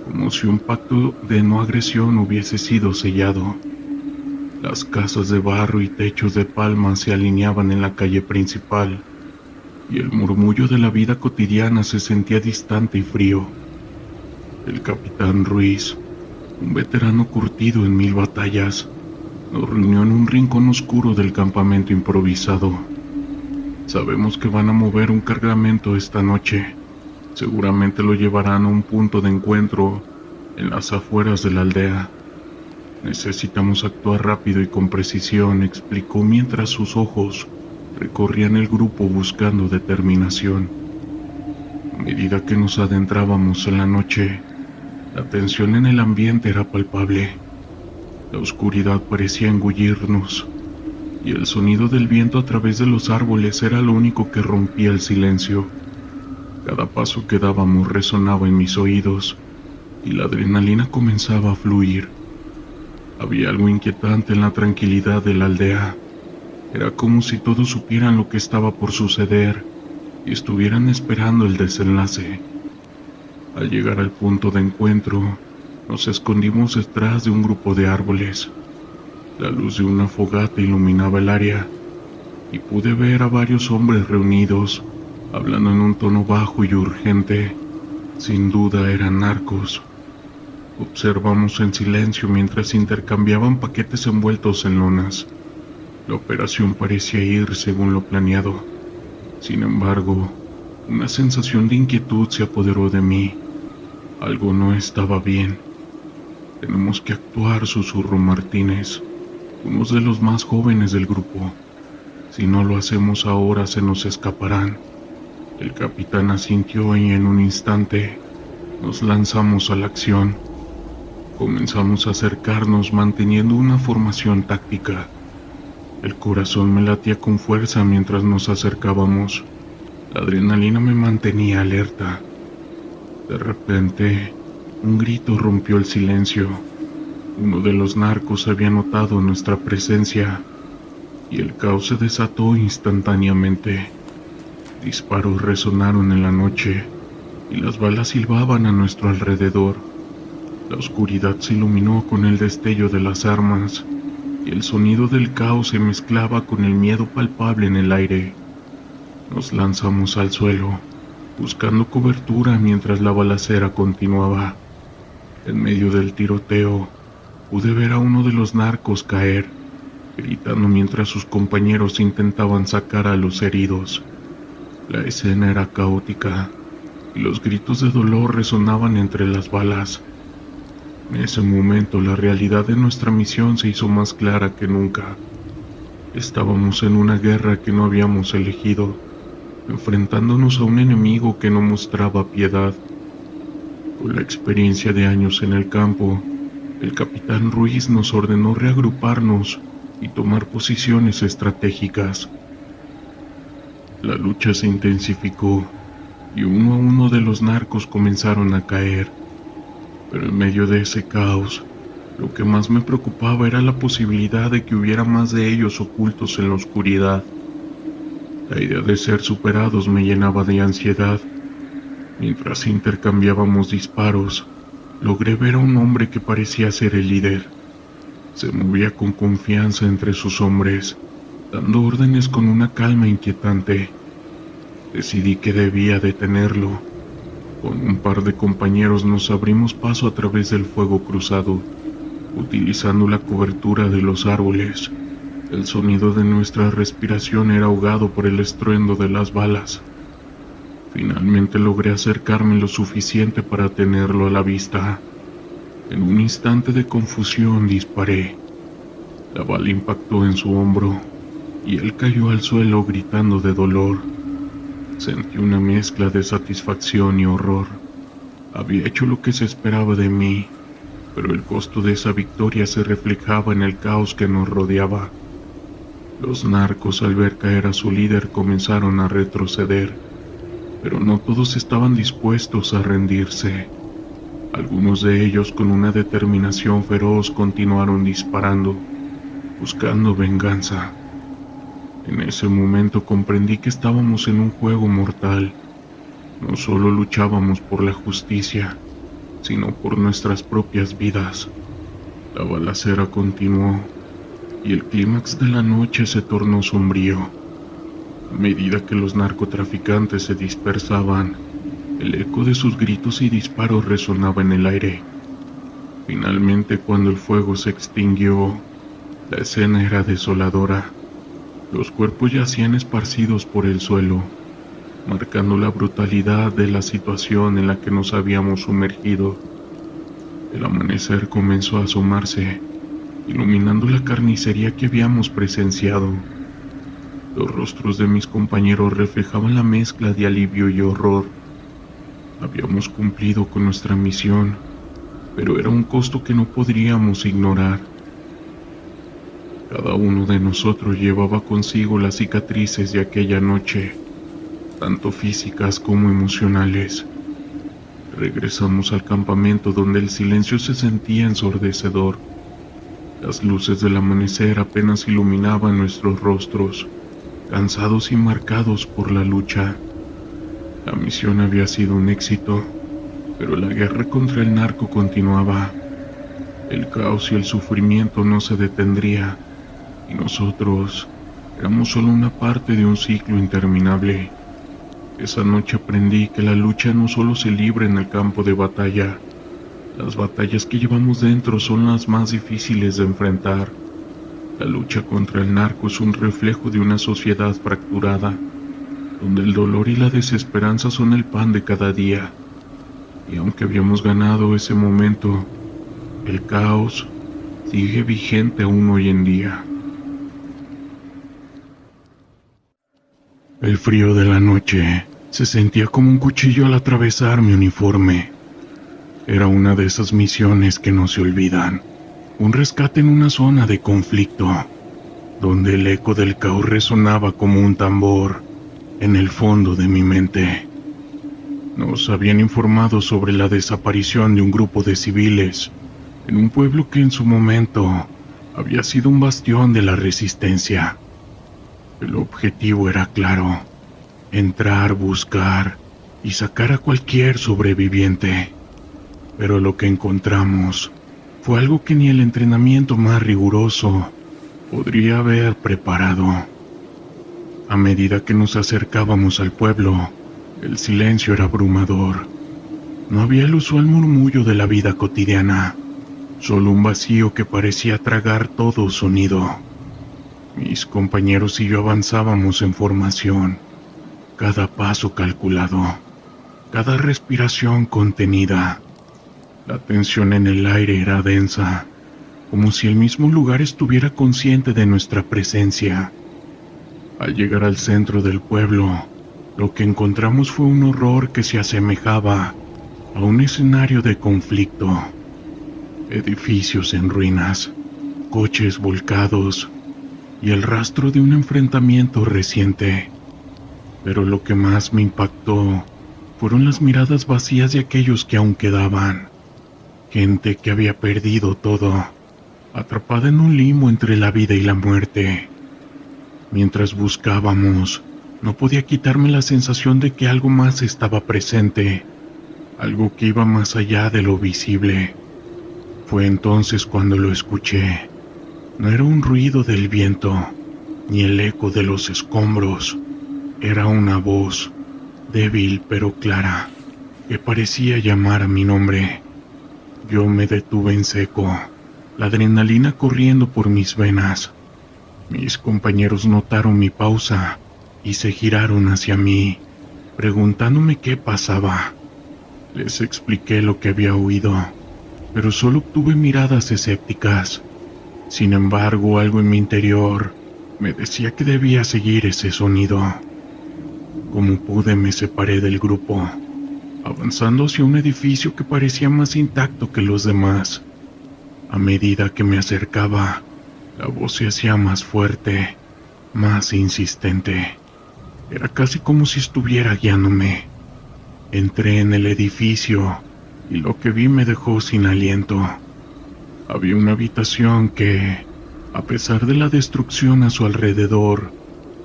como si un pacto de no agresión hubiese sido sellado. Las casas de barro y techos de palma se alineaban en la calle principal, y el murmullo de la vida cotidiana se sentía distante y frío. El capitán Ruiz, un veterano curtido en 1000 batallas, nos reunió en un rincón oscuro del campamento improvisado. «Sabemos que van a mover un cargamento esta noche. Seguramente lo llevarán a un punto de encuentro en las afueras de la aldea. Necesitamos actuar rápido y con precisión», explicó mientras sus ojos recorrían el grupo buscando determinación. A medida que nos adentrábamos en la noche, la tensión en el ambiente era palpable. La oscuridad parecía engullirnos, y el sonido del viento a través de los árboles era lo único que rompía el silencio. Cada paso que dábamos resonaba en mis oídos, y la adrenalina comenzaba a fluir. Había algo inquietante en la tranquilidad de la aldea. Era como si todos supieran lo que estaba por suceder y estuvieran esperando el desenlace. Al llegar al punto de encuentro, nos escondimos detrás de un grupo de árboles. La luz de una fogata iluminaba el área, y pude ver a varios hombres reunidos, hablando en un tono bajo y urgente. Sin duda eran narcos. Observamos en silencio mientras intercambiaban paquetes envueltos en lonas. La operación parecía ir según lo planeado. Sin embargo, una sensación de inquietud se apoderó de mí. Algo no estaba bien. Tenemos que actuar, susurró Martínez, uno de los más jóvenes del grupo. Si no lo hacemos ahora, se nos escaparán. El capitán asintió y en un instante nos lanzamos a la acción. Comenzamos a acercarnos manteniendo una formación táctica. El corazón me latía con fuerza mientras nos acercábamos. La adrenalina me mantenía alerta. De repente, un grito rompió el silencio. Uno de los narcos había notado nuestra presencia y el caos se desató instantáneamente. Disparos resonaron en la noche y las balas silbaban a nuestro alrededor. La oscuridad se iluminó con el destello de las armas y el sonido del caos se mezclaba con el miedo palpable en el aire. Nos lanzamos al suelo, buscando cobertura mientras la balacera continuaba. En medio del tiroteo, pude ver a uno de los narcos caer, gritando mientras sus compañeros intentaban sacar a los heridos. La escena era caótica y los gritos de dolor resonaban entre las balas. En ese momento la realidad de nuestra misión se hizo más clara que nunca. Estábamos en una guerra que no habíamos elegido, enfrentándonos a un enemigo que no mostraba piedad. Con la experiencia de años en el campo, el capitán Ruiz nos ordenó reagruparnos y tomar posiciones estratégicas. La lucha se intensificó y uno a uno de los narcos comenzaron a caer. Pero en medio de ese caos, lo que más me preocupaba era la posibilidad de que hubiera más de ellos ocultos en la oscuridad. La idea de ser superados me llenaba de ansiedad. Mientras intercambiábamos disparos, logré ver a un hombre que parecía ser el líder. Se movía con confianza entre sus hombres, dando órdenes con una calma inquietante. Decidí que debía detenerlo. Con un par de compañeros nos abrimos paso a través del fuego cruzado, utilizando la cobertura de los árboles. El sonido de nuestra respiración era ahogado por el estruendo de las balas. Finalmente logré acercarme lo suficiente para tenerlo a la vista. En un instante de confusión disparé. La bala impactó en su hombro y él cayó al suelo gritando de dolor. Sentí una mezcla de satisfacción y horror. Había hecho lo que se esperaba de mí, pero el costo de esa victoria se reflejaba en el caos que nos rodeaba. Los narcos, al ver caer a su líder, comenzaron a retroceder, pero no todos estaban dispuestos a rendirse. Algunos de ellos, con una determinación feroz, continuaron disparando, buscando venganza. En ese momento comprendí que estábamos en un juego mortal. No solo luchábamos por la justicia, sino por nuestras propias vidas. La balacera continuó, y el clímax de la noche se tornó sombrío. A medida que los narcotraficantes se dispersaban, el eco de sus gritos y disparos resonaba en el aire. Finalmente, cuando el fuego se extinguió, la escena era desoladora. Los cuerpos yacían esparcidos por el suelo, marcando la brutalidad de la situación en la que nos habíamos sumergido. El amanecer comenzó a asomarse, iluminando la carnicería que habíamos presenciado. Los rostros de mis compañeros reflejaban la mezcla de alivio y horror. Habíamos cumplido con nuestra misión, pero era un costo que no podríamos ignorar. Cada uno de nosotros llevaba consigo las cicatrices de aquella noche, tanto físicas como emocionales. Regresamos al campamento donde el silencio se sentía ensordecedor. Las luces del amanecer apenas iluminaban nuestros rostros, cansados y marcados por la lucha. La misión había sido un éxito, pero la guerra contra el narco continuaba. El caos y el sufrimiento no se detendría, y nosotros éramos solo una parte de un ciclo interminable. Esa noche aprendí que la lucha no solo se libra en el campo de batalla, Las batallas que llevamos dentro son las más difíciles de enfrentar. La lucha contra el narco es un reflejo de una sociedad fracturada, donde el dolor y la desesperanza son el pan de cada día. Y aunque habíamos ganado ese momento, el caos sigue vigente aún hoy en día. El frío de la noche se sentía como un cuchillo al atravesar mi uniforme. Era una de esas misiones que no se olvidan. Un rescate en una zona de conflicto, donde el eco del caos resonaba como un tambor en el fondo de mi mente. Nos habían informado sobre la desaparición de un grupo de civiles en un pueblo que en su momento había sido un bastión de la resistencia. El objetivo era claro: entrar, buscar y sacar a cualquier sobreviviente. Pero lo que encontramos fue algo que ni el entrenamiento más riguroso podría haber preparado. A medida que nos acercábamos al pueblo, el silencio era abrumador. No había el usual murmullo de la vida cotidiana, solo un vacío que parecía tragar todo sonido. Mis compañeros y yo avanzábamos en formación, cada paso calculado, cada respiración contenida. La tensión en el aire era densa, como si el mismo lugar estuviera consciente de nuestra presencia. Al llegar al centro del pueblo, lo que encontramos fue un horror que se asemejaba a un escenario de conflicto. Edificios en ruinas, coches volcados y el rastro de un enfrentamiento reciente. Pero lo que más me impactó fueron las miradas vacías de aquellos que aún quedaban. Gente que había perdido todo, atrapada en un limbo entre la vida y la muerte. Mientras buscábamos, no podía quitarme la sensación de que algo más estaba presente, algo que iba más allá de lo visible. Fue entonces cuando lo escuché. No era un ruido del viento, ni el eco de los escombros. Era una voz, débil pero clara, que parecía llamar a mi nombre. Yo me detuve en seco, la adrenalina corriendo por mis venas. Mis compañeros notaron mi pausa y se giraron hacia mí, preguntándome qué pasaba. Les expliqué lo que había oído, pero solo obtuve miradas escépticas. Sin embargo, algo en mi interior me decía que debía seguir ese sonido. Como pude, me separé del grupo, avanzando hacia un edificio que parecía más intacto que los demás. A medida que me acercaba, la voz se hacía más fuerte, más insistente. Era casi como si estuviera guiándome. Entré en el edificio y lo que vi me dejó sin aliento. Había una habitación que, a pesar de la destrucción a su alrededor,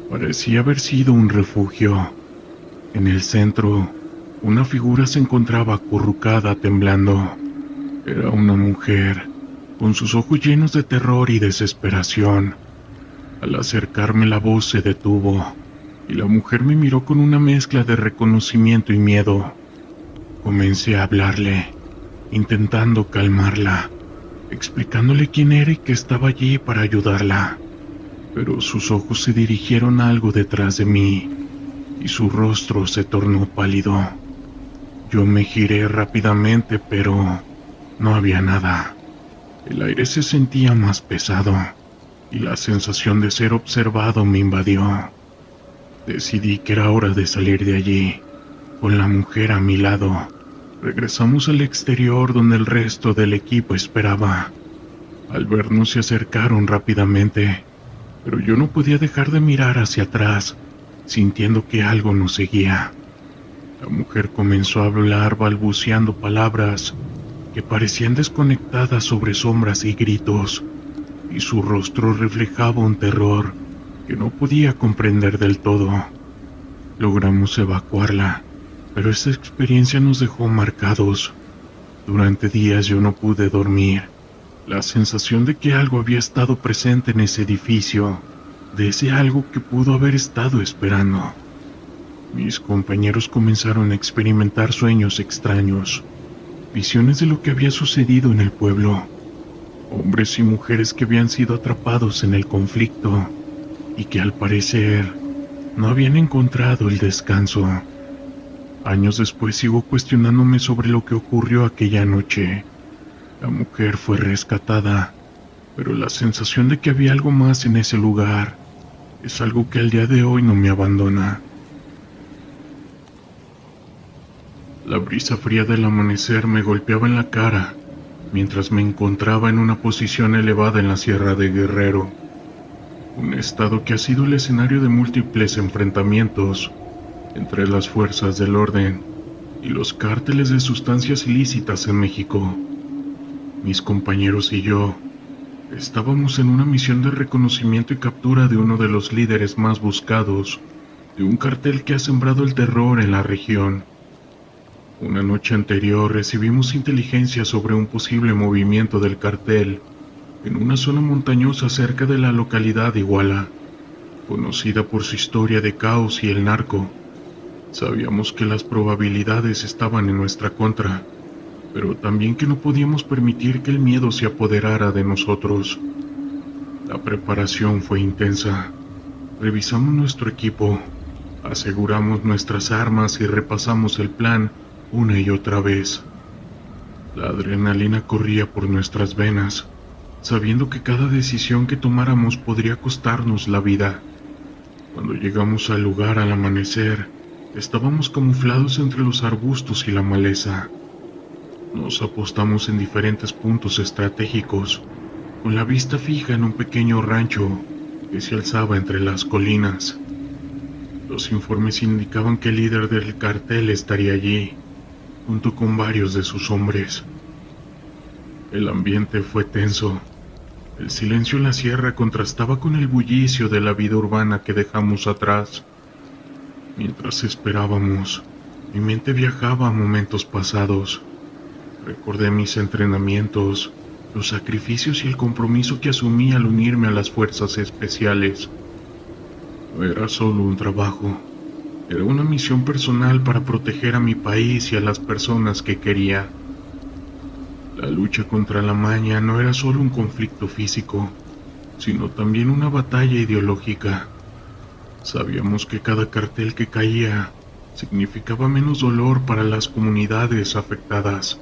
parecía haber sido un refugio. En el centro, una figura se encontraba acurrucada temblando. Era una mujer, con sus ojos llenos de terror y desesperación. Al acercarme, la voz se detuvo, y la mujer me miró con una mezcla de reconocimiento y miedo. Comencé a hablarle, intentando calmarla, explicándole quién era y que estaba allí para ayudarla. Pero sus ojos se dirigieron a algo detrás de mí, y su rostro se tornó pálido. Yo me giré rápidamente, pero no había nada. El aire se sentía más pesado, y la sensación de ser observado me invadió. Decidí que era hora de salir de allí. Con la mujer a mi lado, regresamos al exterior donde el resto del equipo esperaba. Al vernos se acercaron rápidamente, pero yo no podía dejar de mirar hacia atrás, sintiendo que algo nos seguía. La mujer comenzó a hablar balbuceando palabras que parecían desconectadas sobre sombras y gritos, y su rostro reflejaba un terror que no podía comprender del todo. Logramos evacuarla, pero esa experiencia nos dejó marcados. Durante días yo no pude dormir. La sensación de que algo había estado presente en ese edificio, de ese algo que pudo haber estado esperando. Mis compañeros comenzaron a experimentar sueños extraños, visiones de lo que había sucedido en el pueblo, hombres y mujeres que habían sido atrapados en el conflicto y que al parecer no habían encontrado el descanso. Años después sigo cuestionándome sobre lo que ocurrió aquella noche. La mujer fue rescatada, pero la sensación de que había algo más en ese lugar es algo que al día de hoy no me abandona. La brisa fría del amanecer me golpeaba en la cara mientras me encontraba en una posición elevada en la Sierra de Guerrero, un estado que ha sido el escenario de múltiples enfrentamientos entre las fuerzas del orden y los cárteles de sustancias ilícitas en México. Mis compañeros y yo estábamos en una misión de reconocimiento y captura de uno de los líderes más buscados de un cartel que ha sembrado el terror en la región. Una noche anterior recibimos inteligencia sobre un posible movimiento del cartel en una zona montañosa cerca de la localidad de Iguala, conocida por su historia de caos y el narco. Sabíamos que las probabilidades estaban en nuestra contra, pero también que no podíamos permitir que el miedo se apoderara de nosotros. La preparación fue intensa. Revisamos nuestro equipo, aseguramos nuestras armas y repasamos el plan una y otra vez. La adrenalina corría por nuestras venas, sabiendo que cada decisión que tomáramos podría costarnos la vida. Cuando llegamos al lugar al amanecer, estábamos camuflados entre los arbustos y la maleza. Nos apostamos en diferentes puntos estratégicos, con la vista fija en un pequeño rancho que se alzaba entre las colinas. Los informes indicaban que el líder del cartel estaría allí, junto con varios de sus hombres. El ambiente fue tenso. El silencio en la sierra contrastaba con el bullicio de la vida urbana que dejamos atrás. Mientras esperábamos, mi mente viajaba a momentos pasados. Recordé mis entrenamientos, los sacrificios y el compromiso que asumí al unirme a las fuerzas especiales. No era solo un trabajo, era una misión personal para proteger a mi país y a las personas que quería. La lucha contra la maña no era solo un conflicto físico, sino también una batalla ideológica. Sabíamos que cada cartel que caía significaba menos dolor para las comunidades afectadas.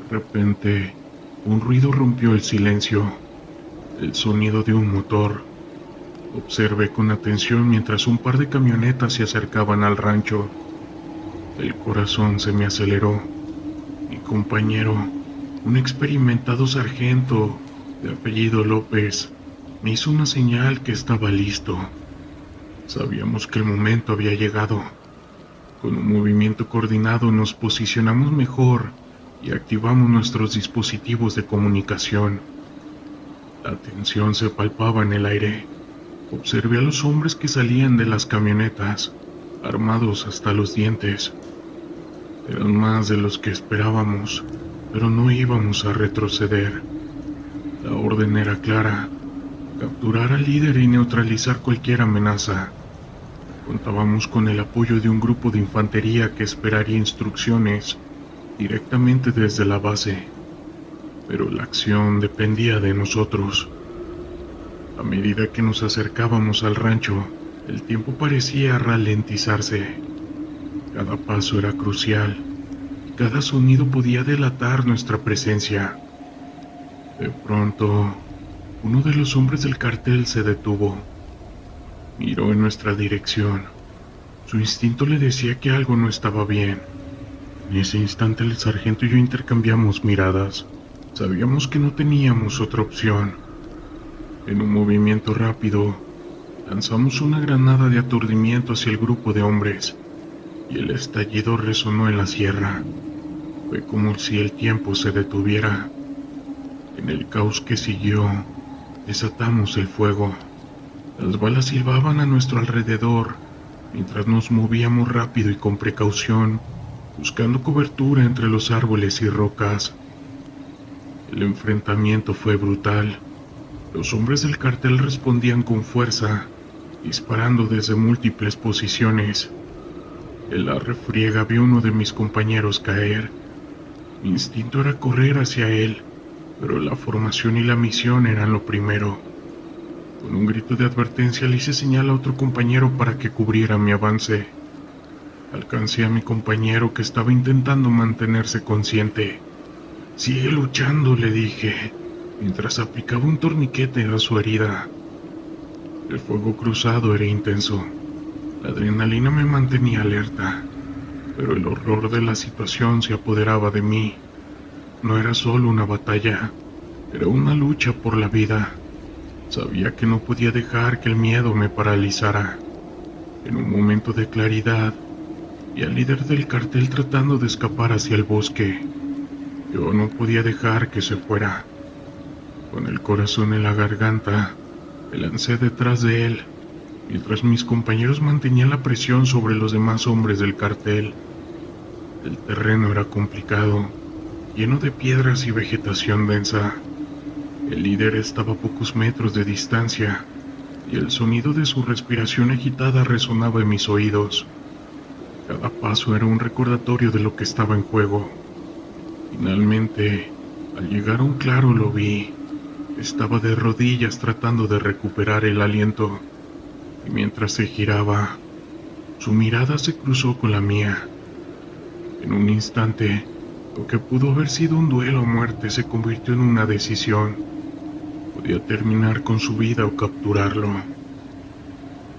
De repente, un ruido rompió el silencio, el sonido de un motor. Observé con atención mientras un par de camionetas se acercaban al rancho. El corazón se me aceleró. Mi compañero, un experimentado sargento de apellido López, me hizo una señal que estaba listo. Sabíamos que el momento había llegado. Con un movimiento coordinado nos posicionamos mejor y activamos nuestros dispositivos de comunicación. La tensión se palpaba en el aire. Observé a los hombres que salían de las camionetas, armados hasta los dientes. Eran más de los que esperábamos, pero no íbamos a retroceder. La orden era clara: capturar al líder y neutralizar cualquier amenaza. Contábamos con el apoyo de un grupo de infantería que esperaría instrucciones directamente desde la base, pero la acción dependía de nosotros. A medida que nos acercábamos al rancho, el tiempo parecía ralentizarse. Cada paso era crucial, y cada sonido podía delatar nuestra presencia. De pronto, uno de los hombres del cartel se detuvo. Miró en nuestra dirección. Su instinto le decía que algo no estaba bien. En ese instante el sargento y yo intercambiamos miradas. Sabíamos que no teníamos otra opción. En un movimiento rápido, lanzamos una granada de aturdimiento hacia el grupo de hombres, y el estallido resonó en la sierra. Fue como si el tiempo se detuviera. En el caos que siguió, desatamos el fuego. Las balas silbaban a nuestro alrededor, mientras nos movíamos rápido y con precaución, buscando cobertura entre los árboles y rocas. El enfrentamiento fue brutal. Los hombres del cartel respondían con fuerza, disparando desde múltiples posiciones. En la refriega vi a uno de mis compañeros caer. Mi instinto era correr hacia él, pero la formación y la misión eran lo primero. Con un grito de advertencia le hice señal a otro compañero para que cubriera mi avance. Alcancé a mi compañero que estaba intentando mantenerse consciente. «Sigue luchando», le dije, mientras aplicaba un torniquete a su herida. El fuego cruzado era intenso. La adrenalina me mantenía alerta, pero el horror de la situación se apoderaba de mí. No era solo una batalla, era una lucha por la vida. Sabía que no podía dejar que el miedo me paralizara. En un momento de claridad, vi al líder del cartel tratando de escapar hacia el bosque. Yo no podía dejar que se fuera. Con el corazón en la garganta, me lancé detrás de él, mientras mis compañeros mantenían la presión sobre los demás hombres del cartel. El terreno era complicado, lleno de piedras y vegetación densa. El líder estaba a pocos metros de distancia, y el sonido de su respiración agitada resonaba en mis oídos. Cada paso era un recordatorio de lo que estaba en juego. Finalmente, al llegar a un claro lo vi. Estaba de rodillas tratando de recuperar el aliento, y mientras se giraba, su mirada se cruzó con la mía. En un instante, lo que pudo haber sido un duelo a muerte se convirtió en una decisión. Podía terminar con su vida o capturarlo.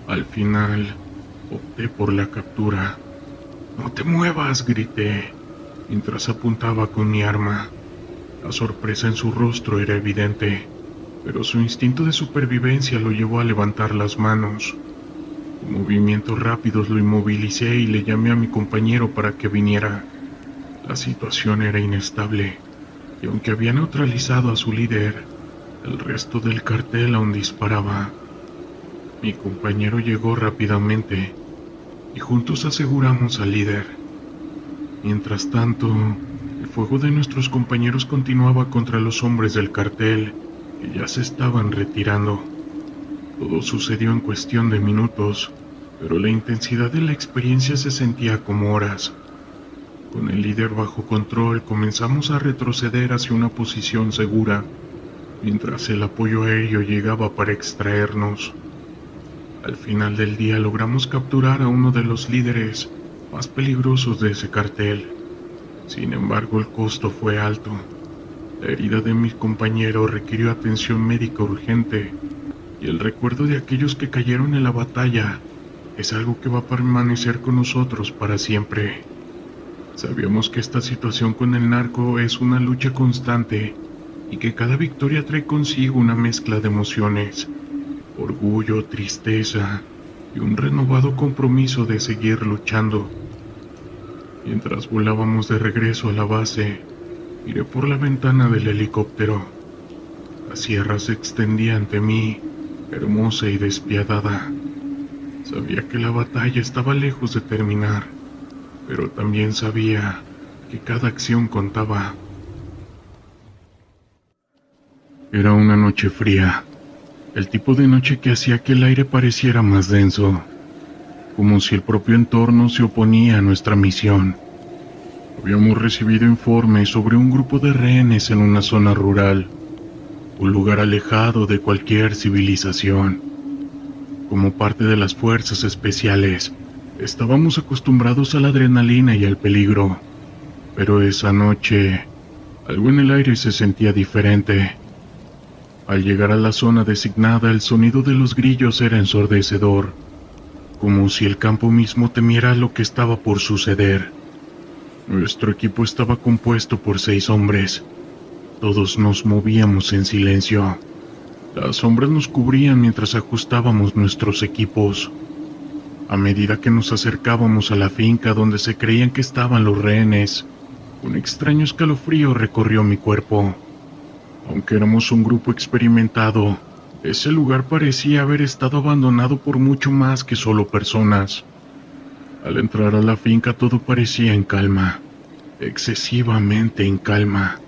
Al final, opté por la captura. «¡No te muevas!», grité, mientras apuntaba con mi arma. La sorpresa en su rostro era evidente, pero su instinto de supervivencia lo llevó a levantar las manos. Con movimientos rápidos lo inmovilicé y le llamé a mi compañero para que viniera. La situación era inestable, y aunque había neutralizado a su líder, el resto del cartel aún disparaba. Mi compañero llegó rápidamente, y juntos aseguramos al líder. Mientras tanto, el fuego de nuestros compañeros continuaba contra los hombres del cartel, que ya se estaban retirando. Todo sucedió en cuestión de minutos, pero la intensidad de la experiencia se sentía como horas. Con el líder bajo control, comenzamos a retroceder hacia una posición segura, mientras el apoyo aéreo llegaba para extraernos. Al final del día logramos capturar a uno de los líderes más peligrosos de ese cartel. Sin embargo, el costo fue alto. La herida de mi compañero requirió atención médica urgente, y el recuerdo de aquellos que cayeron en la batalla es algo que va a permanecer con nosotros para siempre. Sabíamos que esta situación con el narco es una lucha constante y que cada victoria trae consigo una mezcla de emociones, orgullo, tristeza y un renovado compromiso de seguir luchando. Mientras volábamos de regreso a la base, miré por la ventana del helicóptero. La sierra se extendía ante mí, hermosa y despiadada. Sabía que la batalla estaba lejos de terminar, pero también sabía que cada acción contaba. Era una noche fría, el tipo de noche que hacía que el aire pareciera más denso, como si el propio entorno se oponía a nuestra misión. Habíamos recibido informes sobre un grupo de rehenes en una zona rural, un lugar alejado de cualquier civilización. Como parte de las fuerzas especiales, estábamos acostumbrados a la adrenalina y al peligro, pero esa noche, algo en el aire se sentía diferente. Al llegar a la zona designada, el sonido de los grillos era ensordecedor, como si el campo mismo temiera lo que estaba por suceder. Nuestro equipo estaba compuesto por 6 hombres. Todos nos movíamos en silencio. Las sombras nos cubrían mientras ajustábamos nuestros equipos. A medida que nos acercábamos a la finca donde se creían que estaban los rehenes, un extraño escalofrío recorrió mi cuerpo. Aunque éramos un grupo experimentado, ese lugar parecía haber estado abandonado por mucho más que solo personas. Al entrar a la finca todo parecía en calma, excesivamente en calma.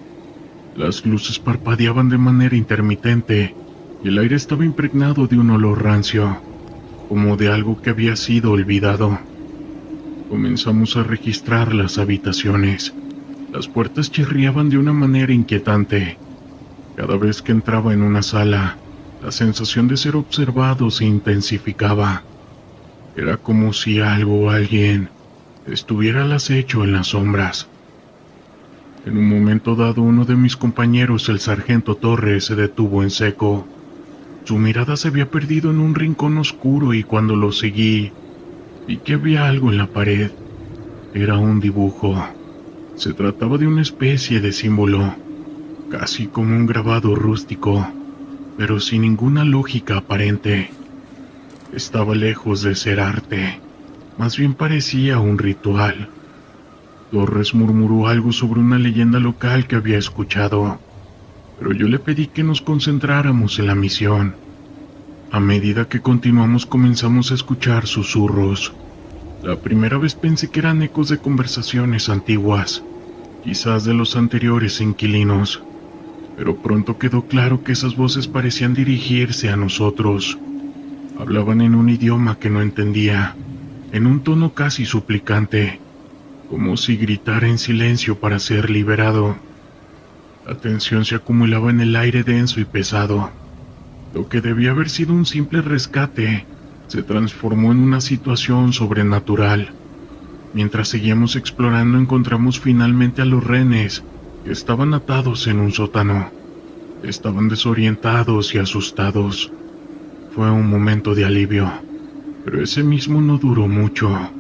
Las luces parpadeaban de manera intermitente y el aire estaba impregnado de un olor rancio, como de algo que había sido olvidado. Comenzamos a registrar las habitaciones. Las puertas chirriaban de una manera inquietante. Cada vez que entraba en una sala, la sensación de ser observado se intensificaba. Era como si algo o alguien estuviera al acecho en las sombras. En un momento dado, uno de mis compañeros, el sargento Torres, se detuvo en seco. Su mirada se había perdido en un rincón oscuro y cuando lo seguí, vi que había algo en la pared. Era un dibujo. Se trataba de una especie de símbolo, casi como un grabado rústico, pero sin ninguna lógica aparente. Estaba lejos de ser arte, más bien parecía un ritual. Torres murmuró algo sobre una leyenda local que había escuchado, pero yo le pedí que nos concentráramos en la misión. A medida que continuamos comenzamos a escuchar susurros. La primera vez pensé que eran ecos de conversaciones antiguas, quizás de los anteriores inquilinos, pero pronto quedó claro que esas voces parecían dirigirse a nosotros. Hablaban en un idioma que no entendía, en un tono casi suplicante, como si gritara en silencio para ser liberado. La tensión se acumulaba en el aire denso y pesado. Lo que debía haber sido un simple rescate se transformó en una situación sobrenatural. Mientras seguíamos explorando, encontramos finalmente a los rehenes que estaban atados en un sótano. Estaban desorientados y asustados. Fue un momento de alivio, pero ese mismo no duró mucho.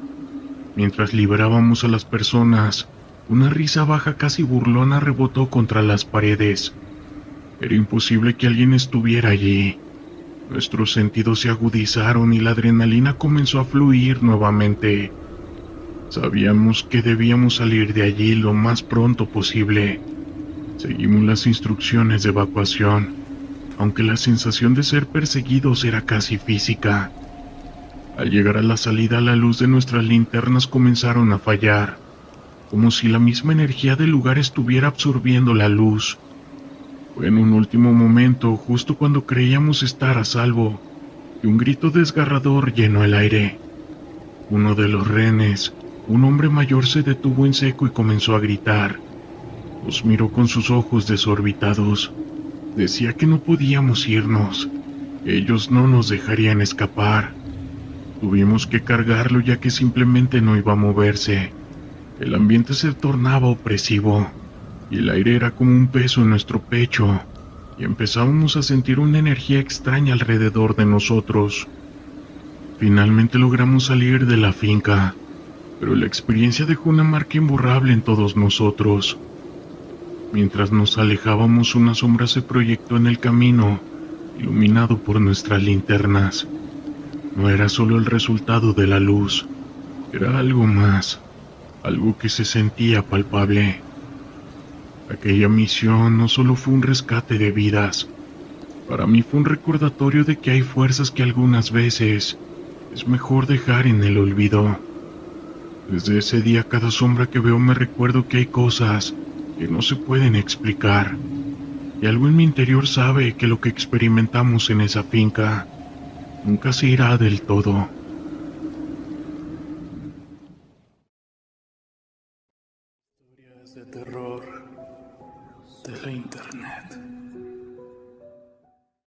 Mientras liberábamos a las personas, una risa baja casi burlona rebotó contra las paredes. Era imposible que alguien estuviera allí. Nuestros sentidos se agudizaron y la adrenalina comenzó a fluir nuevamente. Sabíamos que debíamos salir de allí lo más pronto posible. Seguimos las instrucciones de evacuación, aunque la sensación de ser perseguidos era casi física. Al llegar a la salida, la luz de nuestras linternas comenzaron a fallar, como si la misma energía del lugar estuviera absorbiendo la luz. Fue en un último momento, justo cuando creíamos estar a salvo, que un grito desgarrador llenó el aire. Uno de los rehenes, un hombre mayor, se detuvo en seco y comenzó a gritar. Nos miró con sus ojos desorbitados. Decía que no podíamos irnos, que ellos no nos dejarían escapar. Tuvimos que cargarlo ya que simplemente no iba a moverse. El ambiente se tornaba opresivo y el aire era como un peso en nuestro pecho, y empezábamos a sentir una energía extraña alrededor de nosotros. Finalmente logramos salir de la finca, pero la experiencia dejó una marca imborrable en todos nosotros. Mientras nos alejábamos, una sombra se proyectó en el camino, iluminado por nuestras linternas. No era solo el resultado de la luz, era algo más, algo que se sentía palpable. Aquella misión no solo fue un rescate de vidas, para mí fue un recordatorio de que hay fuerzas que algunas veces es mejor dejar en el olvido. Desde ese día, cada sombra que veo me recuerdo que hay cosas que no se pueden explicar, y algo en mi interior sabe que lo que experimentamos en esa finca nunca se irá del todo.